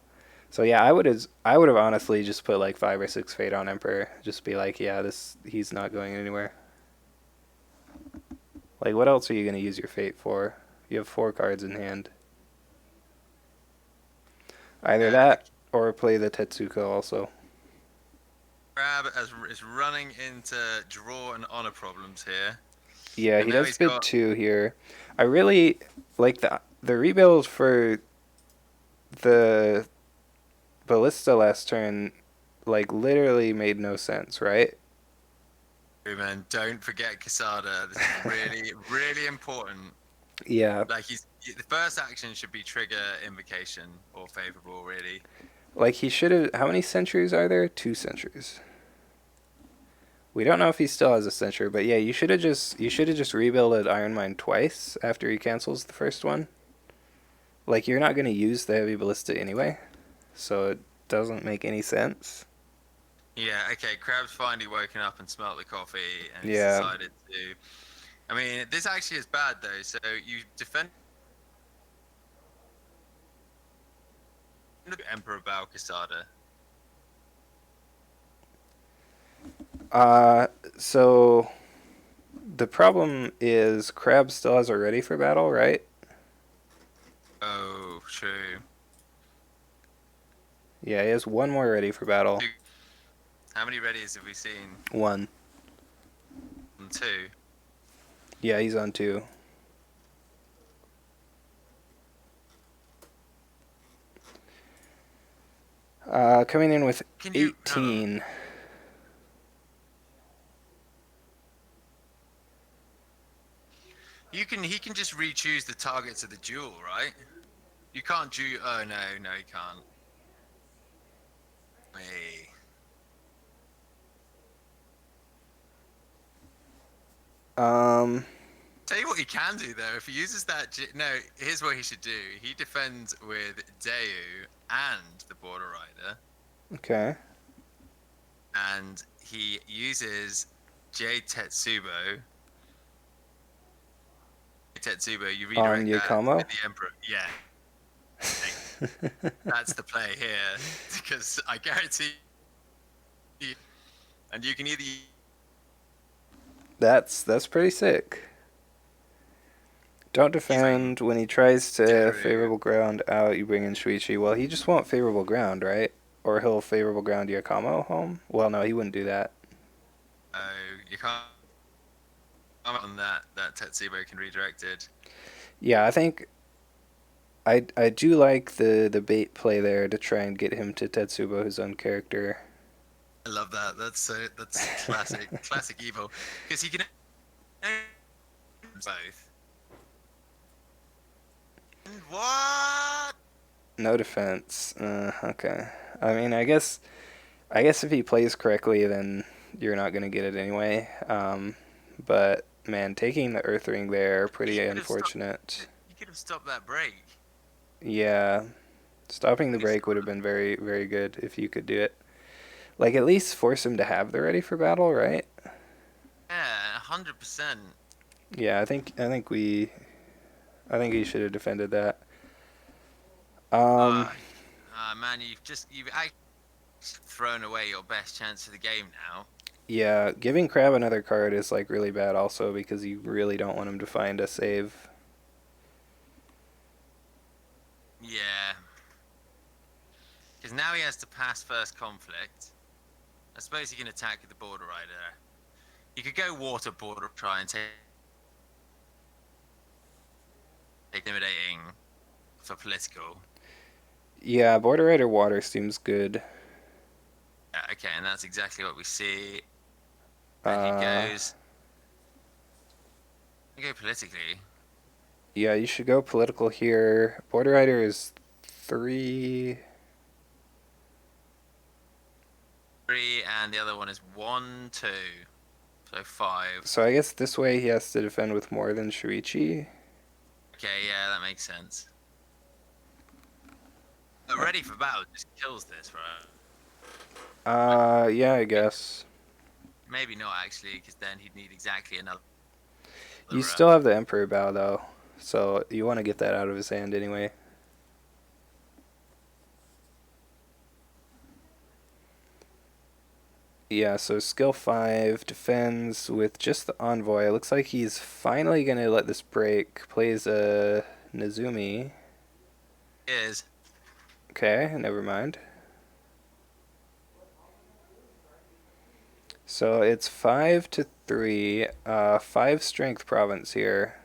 So yeah, I would have honestly just put like 5 or 6 fate on Emperor. Just be like, yeah, he's not going anywhere. Like, what else are you going to use your fate for? You have 4 cards in hand. Either The that or play the Tetsuko also. crab is running into draw and honor problems here. Yeah, I he know does he's bid got 2 here. I really like the rebuild for the Ballista last turn, like, literally made no sense, right? man. Don't forget Quesada. This is really, really important. Yeah, Like the first action should be trigger invocation or favorable, really. like he should have. How many centuries are there? 2 centuries. We don't know if he still has a century, but yeah, you should have just rebuilded Iron Mine twice after he cancels the first one. Like, you're not gonna use the heavy ballista anyway, so it doesn't make any sense. Yeah, okay. Crab's finally woken up and smelt the coffee, and he's Yeah. decided to. I mean, this actually is bad though. So you defend Emperor Bao Quesada. So the problem is Crab still has a ready for battle, right? Oh, true. Yeah, he has 1 more ready for battle. How many readies have we seen? 1. 2. Yeah, he's on 2. Coming in with Can you? 18. You can. He can just re-choose the targets of the duel, right? You can't do. Oh no, no, he can't. Hey. Tell you what he can do though. If he uses that, no. Here's what he should do. He defends with Deu and the Border Rider, Okay. and he uses J Tetsubo. Tetsubo, you On redirect that Yakomo? with the Emperor. Yeah, that's the play here, because I guarantee you, and you can either. That's pretty sick. Don't defend. When he tries to Deru. favorable ground out, you bring in Shuichi. Well, he just won't favorable ground, right? Or he'll favorable ground Yakomo home? Well, no, he wouldn't do that. Oh, you can't on that. That Tetsubo can redirect it. Yeah, I think I do like the bait play there to try and get him to Tetsubo his own character. I love that. That's classic, classic evil, because he can both. What? No defense. Okay. I mean, I guess if he plays correctly, then you're not gonna get it anyway. But man, taking the Earth Ring there, pretty unfortunate. He could have stopped that break. Yeah, stopping the break would have been very, very good if you could do it. Like, at least force him to have the ready for battle, right? Yeah, 100%. Yeah, I think he should have defended that. Man, you've actually thrown away your best chance of the game now. Yeah, giving Crab another card is like really bad also because you really don't want him to find a save. Yeah. Because now he has to pass first conflict. I suppose he can attack with the Border Rider. You could go water border, try and take intimidating for political. Yeah, Border Rider Water seems good. Yeah, okay, and that's exactly what we see. And he goes. You go politically. Yeah, you should go political here. Border Rider is 3. 3, and the other one is 1, 2. So 5. So I guess this way he has to defend with more than Shuichi. Okay, yeah, that makes sense. But ready for battle just kills this, right? Yeah, I guess. Maybe not actually, because then he'd need exactly another. You still have the Emperor Bow though, so you want to get that out of his hand anyway. Yeah, so skill 5 defends with just the envoy. It looks like he's finally going to let this break. Plays a Nezumi. Is Okay, never mind. So it's 5 to 3. 5 strength province here.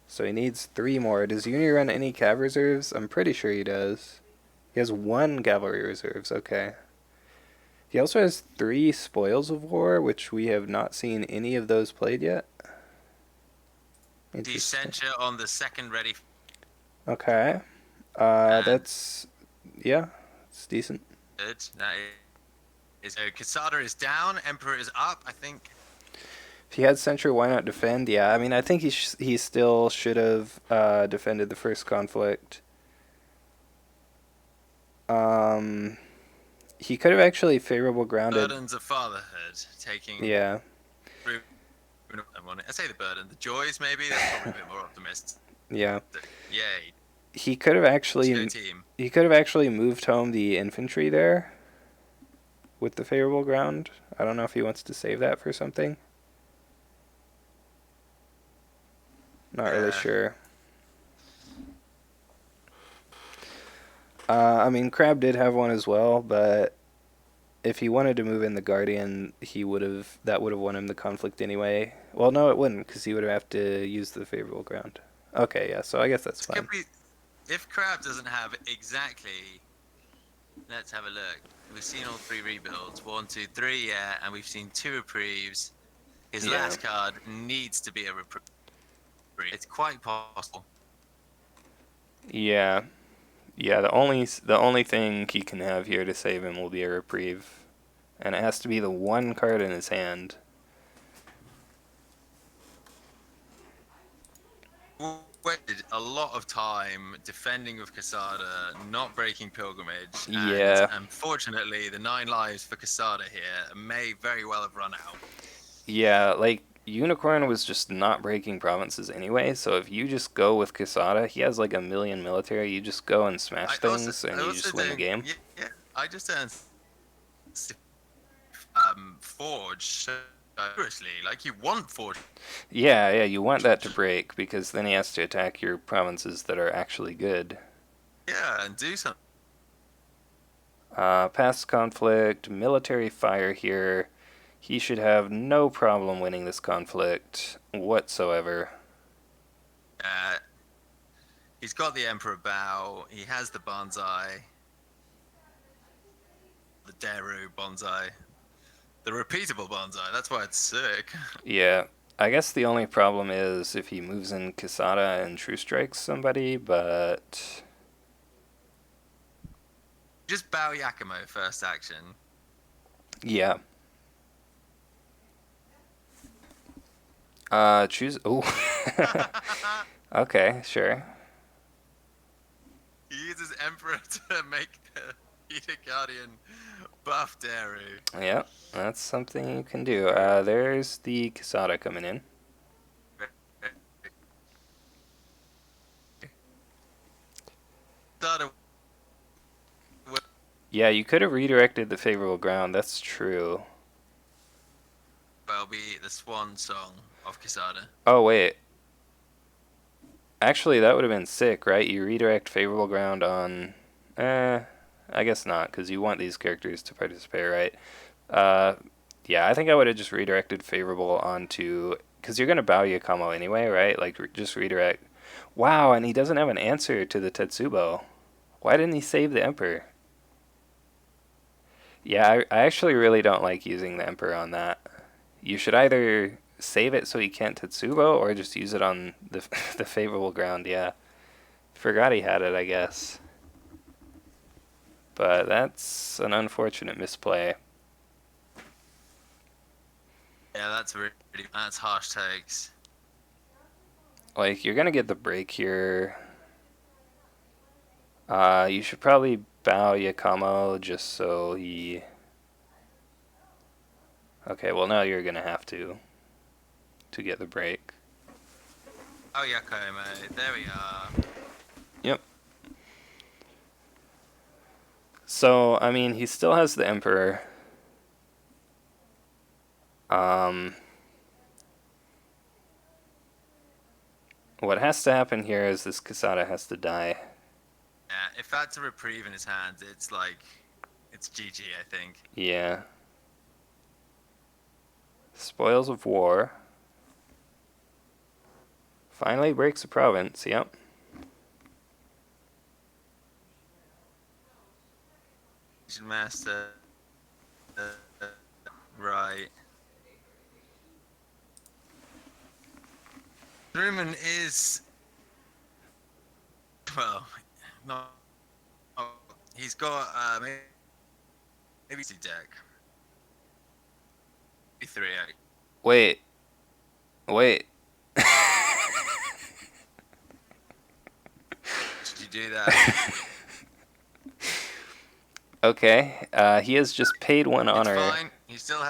So he needs 3 more. Does Uni run any cav reserves? I'm pretty sure he does. He has 1 cavalry reserves. Okay. He also has 3 spoils of war, which we have not seen any of those played yet. Interesting. Descentia on the second ready. Okay. And That's, yeah, it's decent. good. That is. Casada is down. Emperor is up. I think. If he had Censure, why not defend? Yeah, I mean, I think he still should have defended the first conflict. He could have actually favorable grounded. Burdens of fatherhood taking. Yeah. I say the burden, the joys maybe. That's probably a bit more optimistic. Yeah. Yay. He could have actually. Team. He could have actually moved home the infantry there. With the favorable ground. I don't know if he wants to save that for something. Not really sure. I mean, Crab did have one as well, but if he wanted to move in the Guardian, that would have won him the conflict anyway. Well, no, it wouldn't, because he would have to use the favorable ground. Okay, yeah, so I guess that's fine. If Crab doesn't have exactly, let's have a look. We've seen all 3 rebuilds, 1, 2, 3, yeah, and we've seen 2 reprieves. His last card needs to be a reprieve. It's quite possible. Yeah. Yeah, the only thing he can have here to save him will be a reprieve. And it has to be the 1 card in his hand. Wasted a lot of time defending with Casada, not breaking pilgrimage. Yeah. And unfortunately, the 9 lives for Casada here may very well have run out. Yeah, like Unicorn was just not breaking provinces anyway, so if you just go with Quesada, he has like 1 million military, you just go and smash things and you just win the game. Yeah, I just don't Forge seriously, like you want Forge. Yeah, you want that to break, because then he has to attack your provinces that are actually good. Yeah, and do something. Past conflict, military fire here. He should have no problem winning this conflict whatsoever. He's got the Emperor Bow. He has the Bonsai. The Deru Bonsai. The repeatable Bonsai. That's why it's sick. Yeah. I guess the only problem is if he moves in Quesada and True Strikes somebody, but... Just Bow Yakumo first action. Yeah. Choose... Oh. Okay, sure. He uses Emperor to make the Edict Guardian buff Deru. Yeah, that's something you can do. There's the Quesada coming in. Yeah, you could have redirected the favorable ground. That's true. Well, be the swan song of Quesada. Oh, wait. Actually, that would have been sick, right? You redirect favorable ground on... I guess not, because you want these characters to participate, right? Yeah, I think I would have just redirected favorable onto... Because you're going to bow Yakamo anyway, right? Like, just redirect... Wow, and he doesn't have an answer to the Tetsubo. Why didn't he save the Emperor? Yeah, I actually really don't like using the Emperor on that. You should either save it so he can't Tetsubo, or just use it on the favorable ground, yeah. Forgot he had it, I guess. But that's an unfortunate misplay. Yeah, that's harsh takes. Like, you're gonna get the break here. You should probably bow Yakamo just so he... Okay, well now you're gonna have to get the break. Oh, Yakome, there we are. Yep. So, I mean, he still has the Emperor. Um, what has to happen here is this Casada has to die. Yeah, if that's a reprieve in his hands, it's like, it's GG, I think. Yeah. Spoils of War. Finally breaks a province, yep. Master. Right. Sruman is, well, not. He's got maybe two deck. Maybe three. Wait. Wait. Did you do that? Okay. He has just paid one It's honor. fine. He still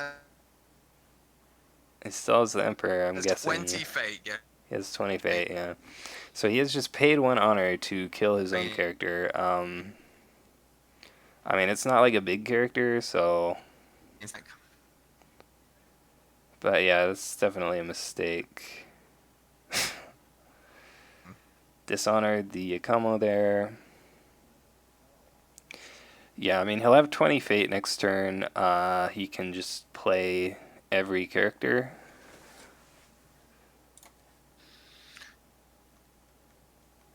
He still has the Emperor, I'm has guessing. 20 fate. Yeah. He has 20 fate, yeah. So he has just paid one honor to kill his own character. I mean, it's not like a big character, so... It's like, But yeah, that's definitely a mistake. Dishonored the Akamo there. Yeah, I mean, he'll have 20 fate next turn. He can just play every character.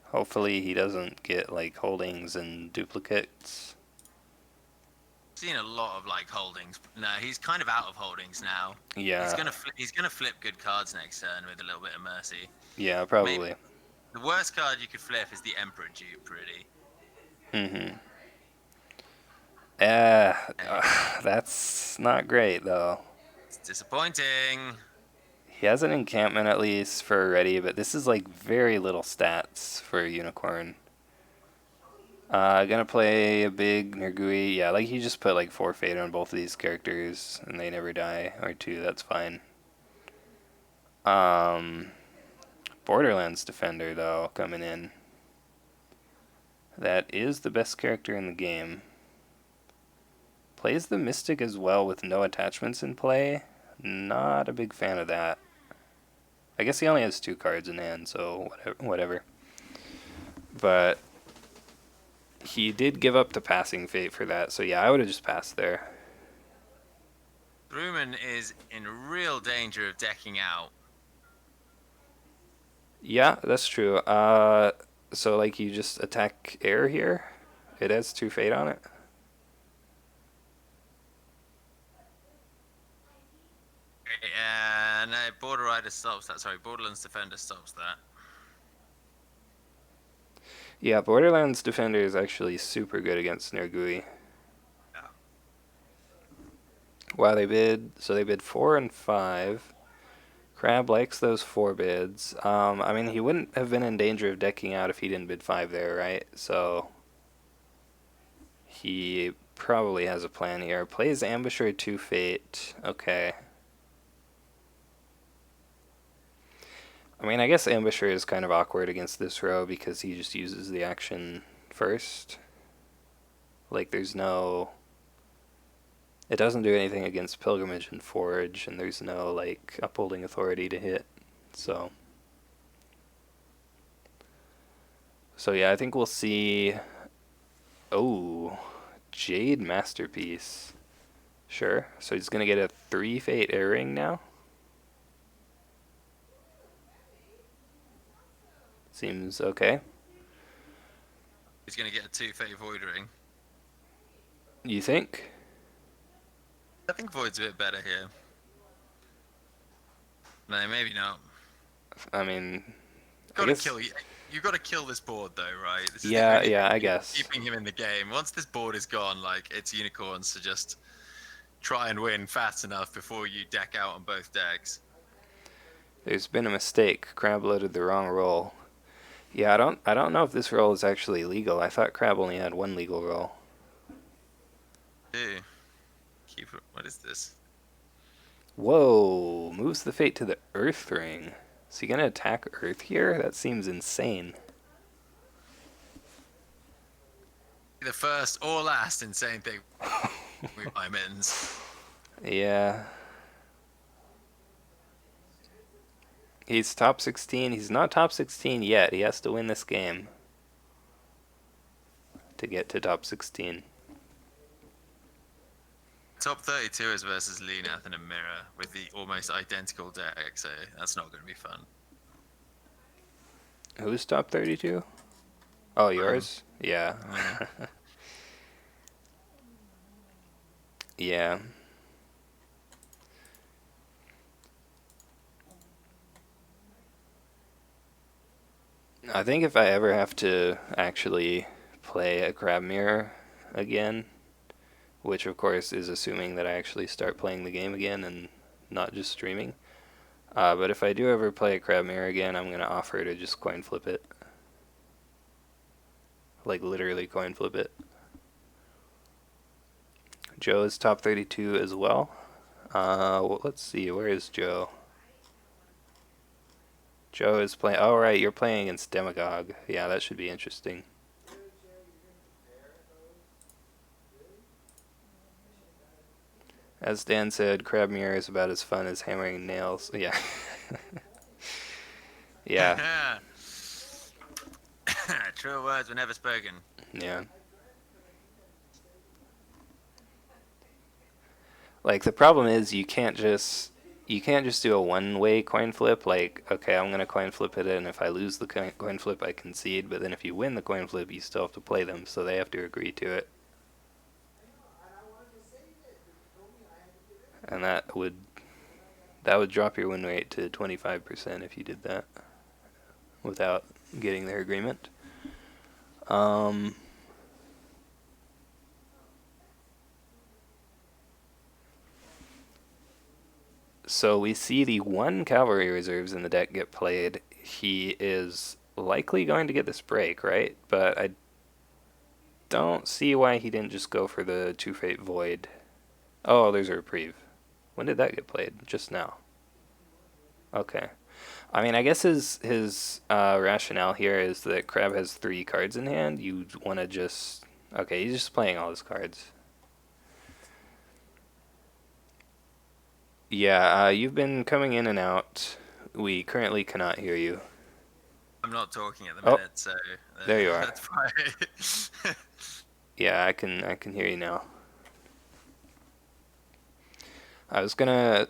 Hopefully he doesn't get, like, holdings and duplicates. seen a lot of like holdings. No, he's kind of out of holdings now. Yeah. He's gonna flip good cards next turn with a little bit of mercy. Yeah, probably. Maybe. The worst card you could flip is the Emperor dupe, really. Mm-hmm. That's not great, though. It's disappointing. He has an encampment, at least, for ready, but this is, like, very little stats for a Unicorn. Gonna play a big Nergui. Yeah, like, he just put, like, 4 fate on both of these characters, and they never die. Or 2, that's fine. Borderlands Defender, though, coming in. That is the best character in the game. Plays the Mystic as well with no attachments in play. Not a big fan of that. I guess he only has 2 cards in hand, so whatever. But he did give up the passing fate for that, so yeah, I would have just passed there. Bruman is in real danger of decking out. Yeah, that's true. So like you just attack air here? It has 2 fate on it? No, Border Rider stops that. Sorry, Borderlands Defender stops that. Yeah, Borderlands Defender is actually super good against Nergui. Yeah. Wow, they bid 4 and 5. Crab likes those 4 bids. I mean, he wouldn't have been in danger of decking out if he didn't bid 5 there, right? So he probably has a plan here. Plays Ambusher 2 fate. Okay. I mean, I guess Ambusher is kind of awkward against this row because he just uses the action first. Like, there's no... It doesn't do anything against Pilgrimage and Forge, and there's no, like, upholding authority to hit, so... So yeah, I think we'll see... Oh, Jade Masterpiece. Sure, so he's gonna get a 3 fate air ring now? Seems okay. He's gonna get a 2 fate Void Ring. You think? I think Void's a bit better here. No, maybe not. I mean... You gotta kill this board though, right? This is Yeah, the only yeah, thing I guess. keeping him in the game. Once this board is gone, like, it's unicorns to just try and win fast enough before you deck out on both decks. There's been a mistake. Crab loaded the wrong roll. Yeah, I don't know if this roll is actually legal. I thought Crab only had 1 legal roll. Ew. What is this? Whoa, moves the fate to the Earth Ring. Is he gonna attack Earth here? That seems insane. The first or last insane thing with diamonds. Yeah. He's top 16. He's not top 16 yet. He has to win this game to get to top 16. Top 32 is versus Lee, Nathan, and Mirror with the almost identical deck, so that's not going to be fun. Who's top 32? Oh, yours? Yeah. Yeah. I think if I ever have to actually play a crab mirror again, which of course is assuming that I actually start playing the game again and not just streaming. But if I do ever play a crab mirror again, I'm going to offer to just coin flip it. Like literally coin flip it. Joe is top 32 as well. Well, let's see, where is Joe? Joe is playing. Oh, right, you're playing against Demagogue. Yeah, that should be interesting. As Dan said, crab mirror is about as fun as hammering nails. Yeah. Yeah. True words were never spoken. Yeah. Like the problem is you can't just do a one-way coin flip. Like, okay, I'm gonna coin flip it, and if I lose the coin flip, I concede. But then if you win the coin flip, you still have to play them, so they have to agree to it. And that would drop your win rate to 25% if you did that without getting their agreement. So we see the one cavalry reserves in the deck get played. He is likely going to get this break, right? But I don't see why he didn't just go for the Two Fate Void. Oh, there's a reprieve. When did that get played? Just now. Okay. I mean, I guess his rationale here is that Crab has 3 cards in hand. You want to just... Okay, he's just playing all his cards. Yeah, you've been coming in and out. We currently cannot hear you. I'm not talking at the minute, so there you are. That's why. Yeah, I can hear you now. I was gonna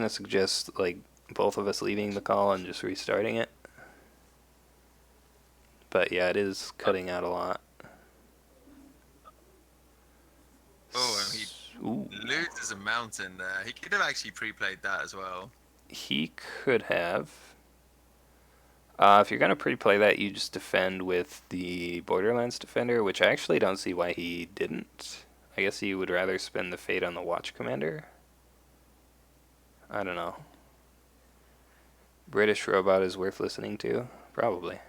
suggest like both of us leaving the call and just restarting it. But yeah, it is cutting out a lot. Oh, and he loses a mountain there. He could have actually pre-played that as well. He could have. If you're gonna pre-play that, you just defend with the Borderlands Defender, which I actually don't see why he didn't. I guess he would rather spend the Fate on the Watch Commander. I don't know. British Robot is worth listening to? Probably.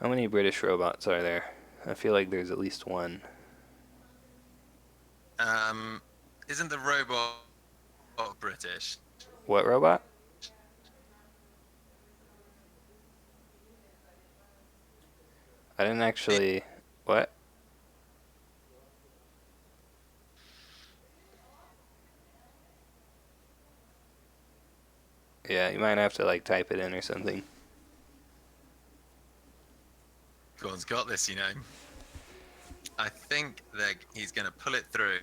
How many British robots are there? I feel like there's at least one. Isn't the robot British? What robot? I didn't actually... What? Yeah, you might have to like type it in or something. Gordon's got this, you know. I think that he's going to pull it through.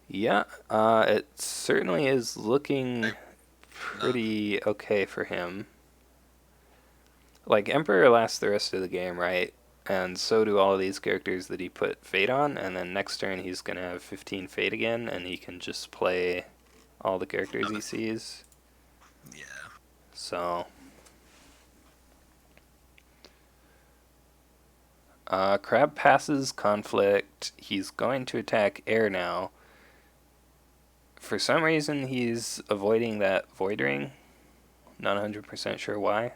Yeah, it certainly is looking pretty okay for him. Like, Emperor lasts the rest of the game, right? And so do all of these characters that he put Fate on, and then next turn he's going to have 15 Fate again, and he can just play all the characters he sees. Yeah. So... Crab passes Conflict. He's going to attack Air now. For some reason, he's avoiding that Void Ring. Not 100% sure why.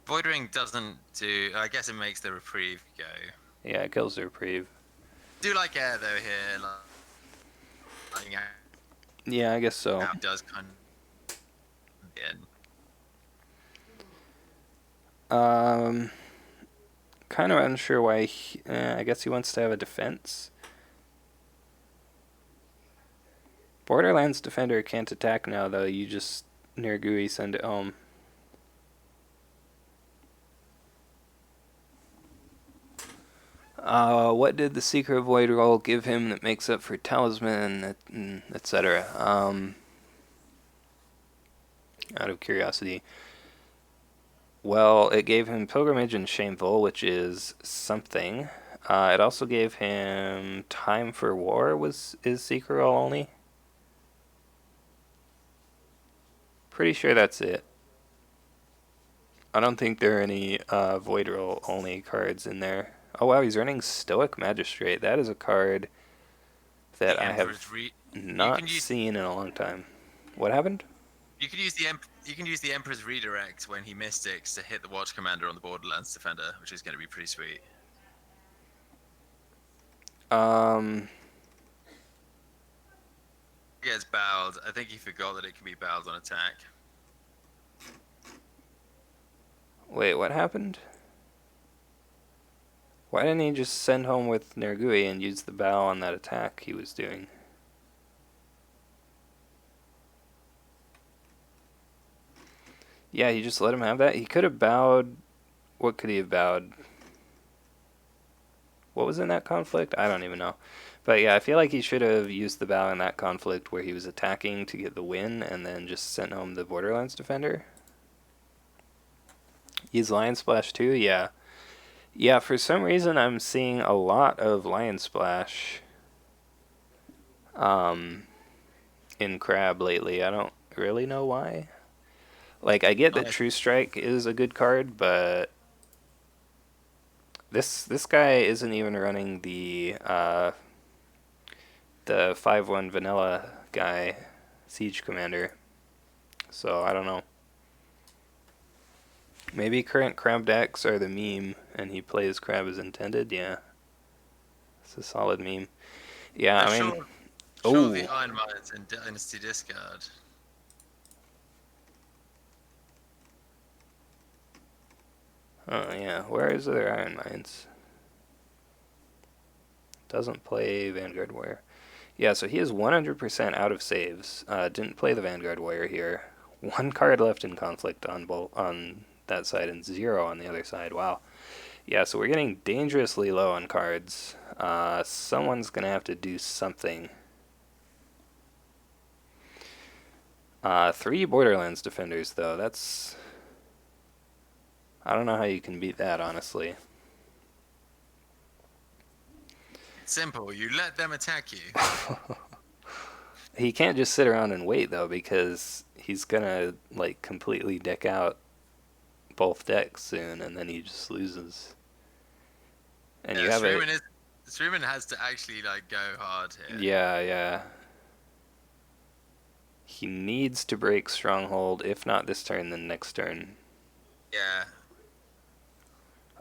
Void Ring doesn't do... I guess it makes the reprieve go. Yeah, it kills the reprieve. Do like Air, though, here. Like, yeah, I guess so. Now it does kind of... Kind of unsure why. I guess he wants to have a defense. Borderlands Defender can't attack now, though. You just Nergui send it home. What did the Secret Void roll give him that makes up for Talisman, etc.? Out of curiosity. Well, it gave him Pilgrimage and Shameful, which is something. It also gave him Time for War, is Secret roll only? Pretty sure that's it. I don't think there are any Void roll only cards in there. Oh wow, he's running Stoic Magistrate. That is a card that I have not seen in a long time. What happened? You can use the Emperor's Redirect when he mystics to hit the Watch Commander on the Borderlands Defender, which is going to be pretty sweet. He gets bowed. I think he forgot that it can be bowed on attack. Wait, what happened? Why didn't he just send home with Nergui and use the bow on that attack he was doing? Yeah, he just let him have that. He could have bowed. What could he have bowed? What was in that conflict? I don't even know. But yeah, I feel like he should have used the bow in that conflict where he was attacking to get the win and then just sent home the Borderlands Defender. Use Lion Splash too? Yeah. Yeah, for some reason I'm seeing a lot of Lion Splash in Crab lately. I don't really know why. Like, I get that True Strike is a good card, but this guy isn't even running the 5/1 vanilla guy, Siege Commander. So I don't know. Maybe current Crab decks are the meme, and he plays Crab as intended. Yeah, it's a solid meme. Yeah, I mean, show the Iron Mines in Dynasty Discard. Oh yeah, where is their Iron Mines? Doesn't play Vanguard Warrior. Yeah, so he is 100% out of saves. Didn't play the Vanguard Warrior here. 1 card left in conflict on that side and 0 on the other side. Wow. Yeah, so we're getting dangerously low on cards. Someone's going to have to do something. 3 Borderlands Defenders, though. That's... I don't know how you can beat that, honestly. Simple. You let them attack you. He can't just sit around and wait, though, because he's going to, like, completely deck out both decks soon, and then he just loses. And yeah, you have Sruman has to actually, like, go hard here. Yeah, yeah. He needs to break Stronghold, if not this turn, then next turn. Yeah.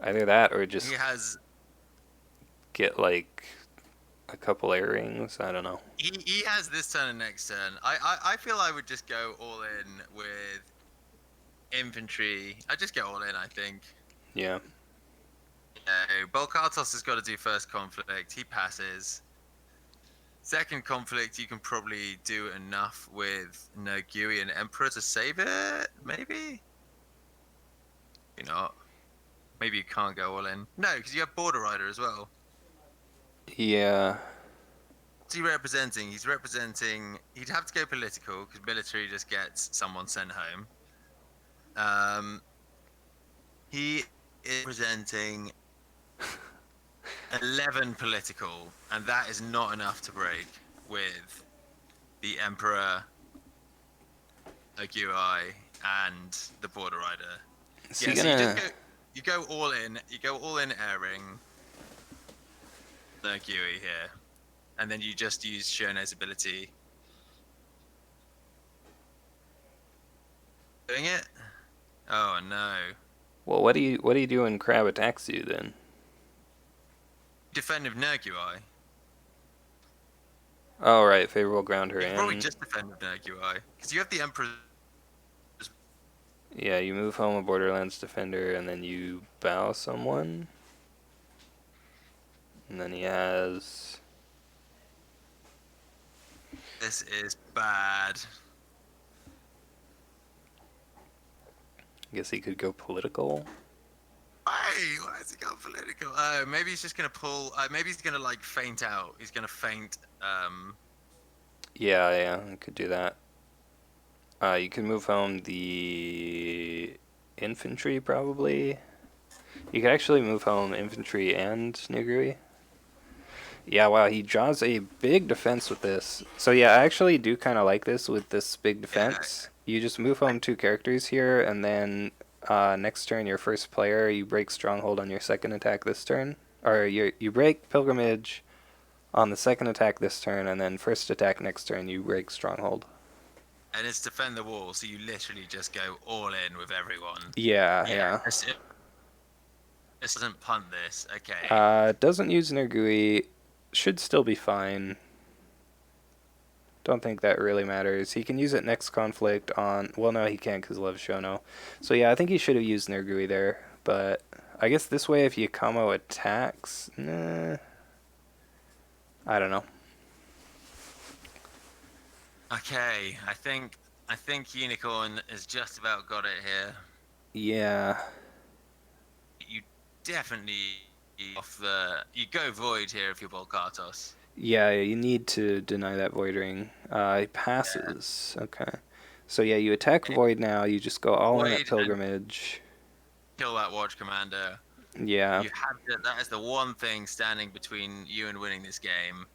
Either that, or just he has... get, like, a couple air rings. I don't know. He has this turn and next turn. I feel I would just go all in with infantry. I'd just go all in, I think. Yeah. Bulkhatos has got to do first conflict. He passes. Second conflict, you can probably do enough with Nergui and Emperor to save it, maybe? Maybe not. Maybe you can't go all in. No, because you have Border Rider as well. Yeah. What's he representing? He's representing... He'd have to go political, because military just gets someone sent home. He is presenting 11 political, and that is not enough to break with the Emperor, Nergui, and the Border Rider. So you go all in. You go all in airing Nergui here, and then you just use Shone's ability. Doing it? Oh no. Well, what do you do when Crab attacks you then? Defend with Nergui. Oh right, favorable ground her in. Probably just defend with Nergui, because you have the Emperor. Yeah, you move home a Borderlands Defender, and then you bow someone. And then he has... This is Bad. I guess he could go political. Why has he got political? Maybe he's just gonna pull. Maybe he's gonna like faint out. He's gonna faint. Yeah, I could do that. You can move home the infantry, probably. You could actually move home infantry and Niguri. Yeah, wow, he draws a big defense with this. So yeah, I actually do kind of like this with this big Yeah. defense. You just move home 2 characters here, and then next turn, your first player, you break Stronghold on your second attack this turn. Or you break Pilgrimage on the second attack this turn, and then first attack next turn, you break Stronghold. And it's defend the wall, so you literally just go all in with everyone. Yeah. This doesn't punt this. Okay. Doesn't use Nergui. Should still be fine. Don't think that really matters. He can use it next conflict on... Well, no, he can't because Love Shono. So yeah, I think he should have used Nergui there. But I guess this way, if Yakamo attacks... Nah, I don't know. Okay. I think Unicorn has just about got it here. Yeah. You definitely you go Void here if you're bulkhatos. Yeah, you need to deny that Void Ring. He passes. Yeah. Okay. So yeah, you attack Void now. You just go all in at Pilgrimage. Kill that Watch Commander. Yeah. You have to, that is the one thing standing between you and winning this game.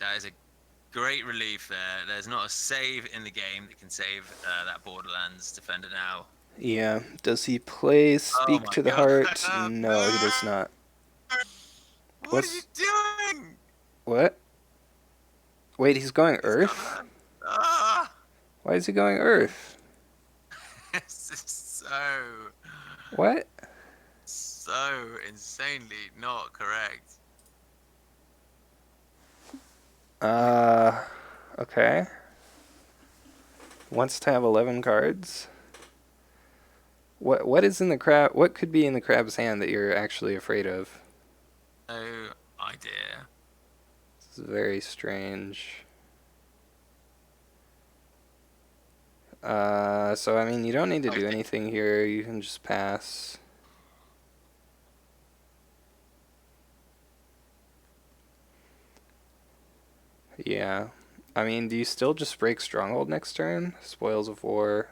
That is a great relief there. There's not a save in the game that can save that Borderlands defender now. Yeah. Does he play Speak to the Heart? No, he does not. What are you doing? What? Wait, he's going Earth? Why is he going Earth? This is so... What? So insanely not correct. Okay. Wants to have 11 cards. What is in the crab? What could be in the crab's hand that you're actually afraid of? No idea. This is very strange. So I mean, you don't need to do anything here. You can just pass. Yeah. I mean, do you still just break Stronghold next turn? Spoils of War.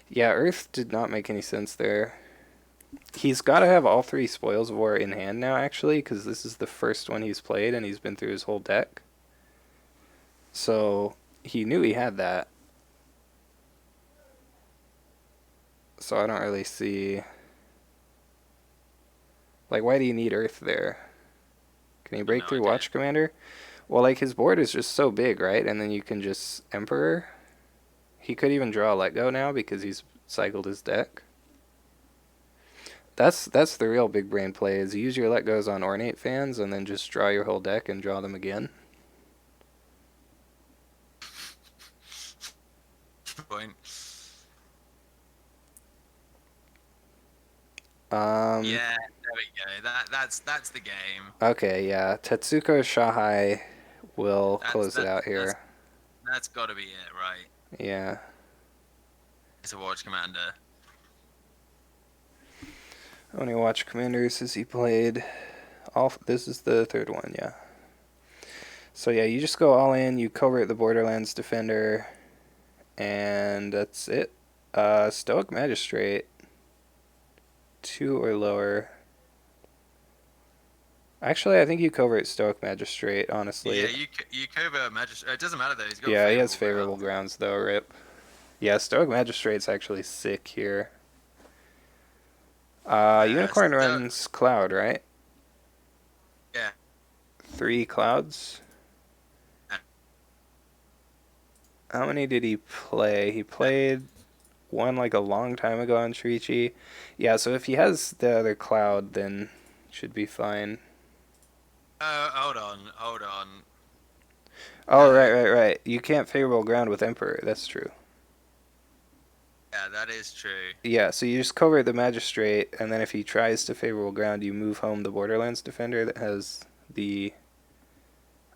Yeah, Earth did not make any sense there. He's got to have all 3 Spoils of War in hand now, actually, because this is the first one he's played, and he's been through his whole deck. So, he knew he had that. So I don't really see... Like, why do you need Earth there? Can he break through Watch Commander? Well, like, his board is just so big, right? And then you can just Emperor. He could even draw Let Go now because he's cycled his deck. That's the real big brain play, is use your Let Goes on Ornate fans and then just draw your whole deck and draw them again. Point. Yeah, there we go. That's the game. Okay, yeah. Tetsuko Shahai will close it out here. That's got to be it, right? Yeah. It's a Watch Commander. How many Watch Commanders has he played? This is the 3rd one, yeah. So yeah, you just go all in, you covert the Borderlands Defender, and that's it. Stoic Magistrate. 2 or lower. Actually, I think you covert Stoic Magistrate, honestly. Yeah, you covert Magistrate. It doesn't matter though. He's got yeah, he has favorable grounds though, rip. Yeah, Stoic Magistrate's actually sick here. Unicorn runs Cloud, right? Yeah. 3 clouds. How many did he play? He played one like a long time ago on Shurichi. Yeah, so if he has the other cloud, then should be fine. Hold on. Oh, right. You can't favorable ground with Emperor. That's true. Yeah, that is true. Yeah, so you just cover the Magistrate, and then if he tries to favorable ground, you move home the Borderlands Defender that has the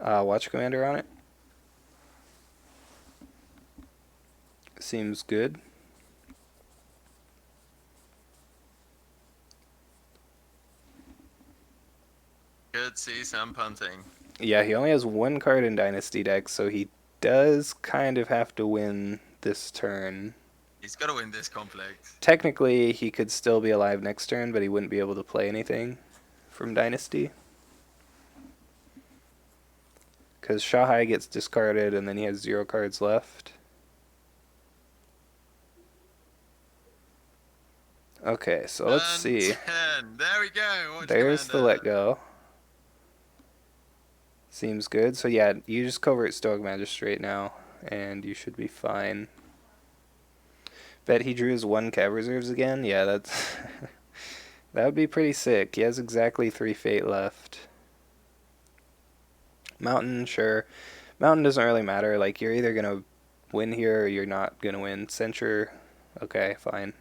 Watch commander on it. Seems good. Could see some punting. Yeah, he only has one card in Dynasty deck, so he does kind of have to win this turn. He's got to win this conflict. Technically, he could still be alive next turn, but he wouldn't be able to play anything from Dynasty. Because Shahai gets discarded, and then he has 0 cards left. Okay, so let's see. 10. There we go. Watch There's the commander. let go. Seems good. So yeah, you just covert Stoic Magistrate now, and you should be fine. Bet he drew his 1 Cav Reserves again? Yeah, that's... that would be pretty sick. He has exactly 3 Fate left. Mountain, sure. Mountain doesn't really matter. Like, you're either going to win here or you're not going to win. Censure, okay, fine.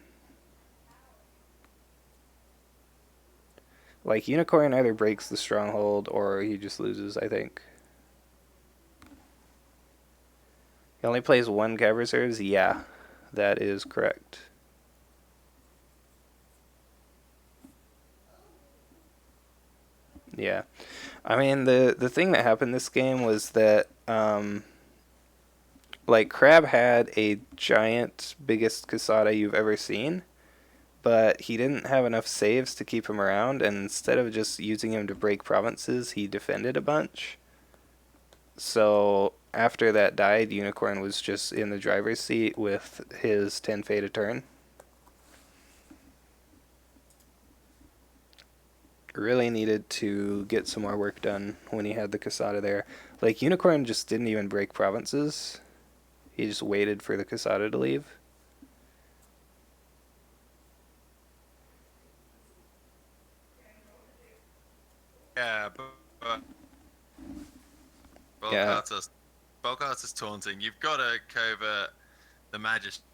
Like, Unicorn either breaks the Stronghold or he just loses, I think. He only plays 1 Cav Reserves? Yeah, that is correct. Yeah. I mean, the thing that happened this game was that, like, Crab had a giant, biggest Casada you've ever seen, but he didn't have enough saves to keep him around, and instead of just using him to break provinces, he defended a bunch. So after that died, Unicorn was just in the driver's seat with his 10 Fate a turn. Really needed to get some more work done when he had the Casada there. Like, Unicorn just didn't even break provinces. He just waited for the Casada to leave. Yeah, but Yeah. Bulkhatos taunting. You've got to covert the Magistrate.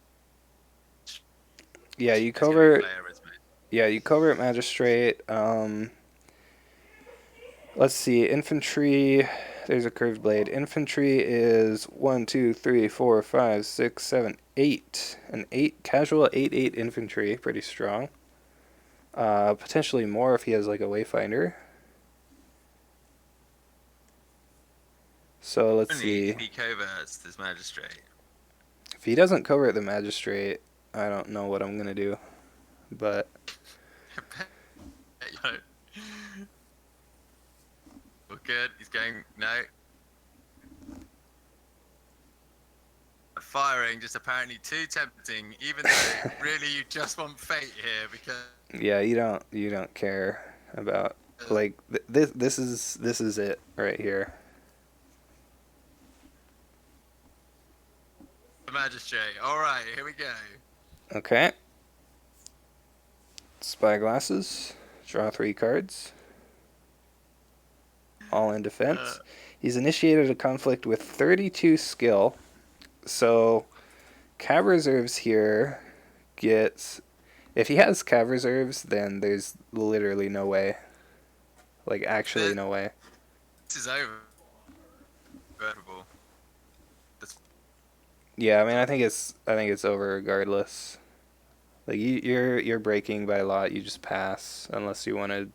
Yeah, you It's gonna be covert. player-ism. Yeah, you covert Magistrate. Let's see. Infantry. There's a curved blade. Infantry is 1, 2, 3, 4, 5, 6, 7, 8. An 8 casual 8/8 infantry, pretty strong. Potentially more if he has like a Wayfinder. So let's Only see. if he coverts this Magistrate. If he doesn't covert the Magistrate, I don't know what I'm gonna do. But Well, good. He's going. No. Firing just apparently too tempting, even though really you just want fate here because. yeah, you don't care about like this is it right here. The Magistrate. All right, here we go. Okay. Spyglasses. Draw 3 cards. All in defense. He's initiated a conflict with 32 skill. So, Cav Reserves here gets... If he has Cav Reserves, then there's literally no way. Like, actually no way. This is over. Incredible. Yeah, I mean, I think it's over regardless. Like, you're breaking by a lot. You just pass unless you want to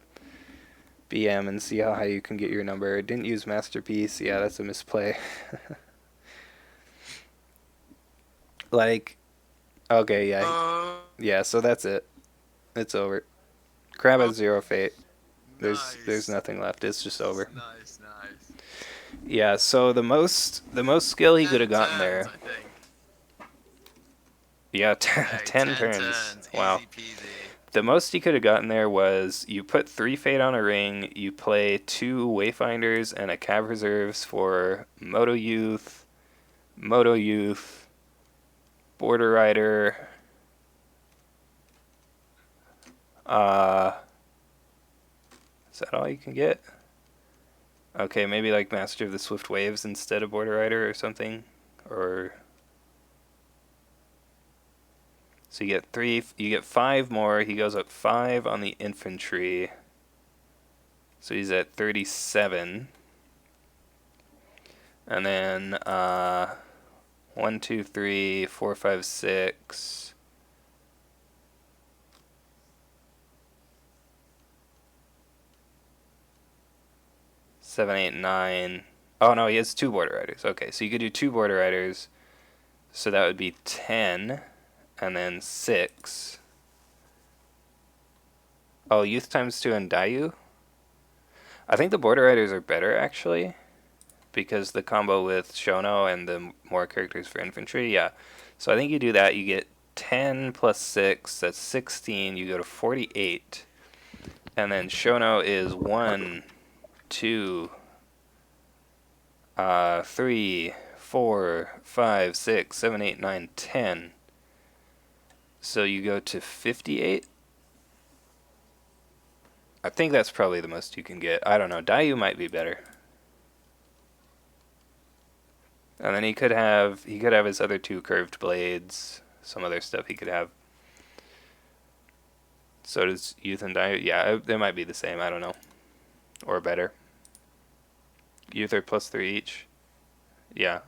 BM and see how high you can get your number. Didn't use Masterpiece. Yeah, that's a misplay. Like, okay, yeah. Yeah, so that's it. It's over. Crab has 0 fate. There's nothing left. It's just over. Nice. Yeah, so the most skill he could have gotten there. I think. Yeah, Okay, 10 turns. Wow. Easy peasy. The most he could have gotten there was you put 3 Fate on a ring, you play 2 Wayfinders and a Cav Reserves for Moto Youth, Border Rider, is that all you can get? Okay, maybe like Master of the Swift Waves instead of Border Rider or something, or... So you get 5 more. He goes up 5 on the infantry. So he's at 37. And then 1, 2, 3, 4, 5, 6. Seven, 8, 9. Oh no, he has 2 border riders. Okay, so you could do 2 border riders. So that would be 10, and then 6. Oh, youth times 2 and Dayu? I think the border riders are better, actually, because the combo with Shono and the more characters for infantry, yeah. So I think you do that, you get 10 plus 6, that's 16, you go to 48. And then Shono is 1, 2, 3, 4, 5, 6, 7, 8, 9, 10. So you go to 58. I think that's probably the most you can get. I don't know. Dayu might be better. And then he could have his other 2 curved blades, some other stuff he could have. So does Youth and Dayu. Yeah, they might be the same. I don't know. Or better. Youth are plus 3 each. Yeah.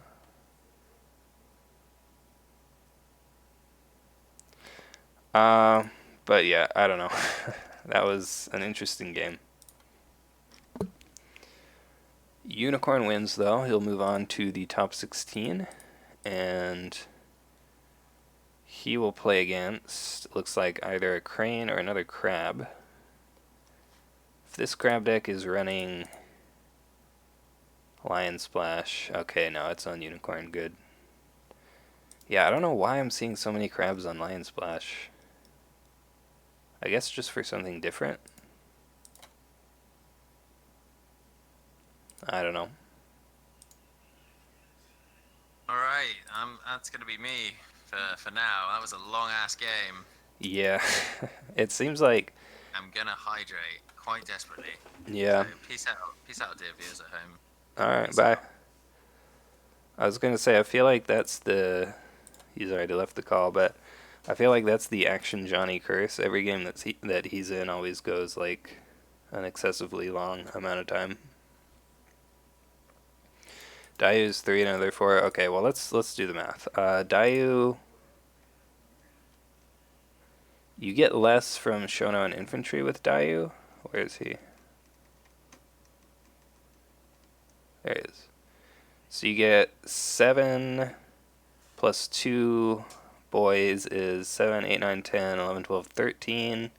But yeah, I don't know. That was an interesting game. Unicorn wins, though. He'll move on to the top 16, and he will play against, looks like, either a crane or another crab. If this crab deck is running Lion Splash, okay, no, it's on Unicorn, good. Yeah, I don't know why I'm seeing so many crabs on Lion Splash. I guess just for something different. I don't know. Alright, that's gonna be me for now. That was a long ass game. Yeah, it seems like... I'm gonna hydrate quite desperately. Yeah. So peace out dear viewers at home. Alright, Peace bye. out. I was gonna say, I feel like that's the... He's already left the call, but I feel like that's the Action Johnny curse. Every game that he's in always goes like an excessively long amount of time. Dayu's 3 and another 4. Okay, well let's do the math. Dayu, you get less from Shono and infantry with Dayu. Where is he? There he is. So you get 7 plus 2 boys is 7, 8, 9, 10, 11, 12, 13.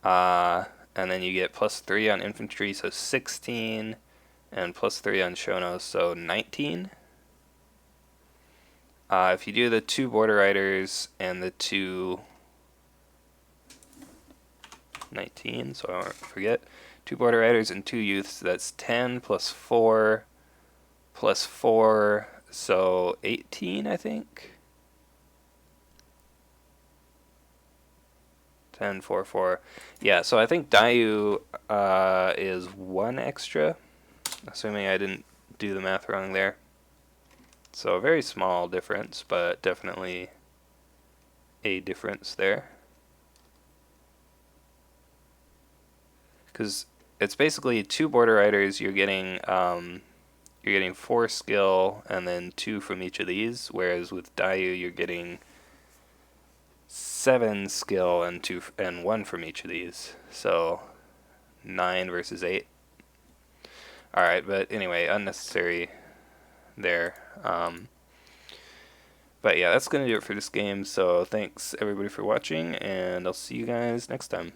And then you get plus 3 on infantry, so 16. And plus 3 on Shono, so 19. If you do the 2 border riders and the 2... 19, so I won't forget. 2 border riders and 2 youths, that's 10 plus 4 plus 4, so 18, I think. 10, 4, 4. Yeah, so I think Dayu is 1 extra, assuming I didn't do the math wrong there. So a very small difference, but definitely a difference there. Because it's basically 2 border riders, you're getting 4 skill and then 2 from each of these, whereas with Dayu you're getting 7 skill and 1 from each of these. So 9 versus 8. Alright, but anyway, unnecessary there. But yeah, that's going to do it for this game, so thanks everybody for watching, and I'll see you guys next time.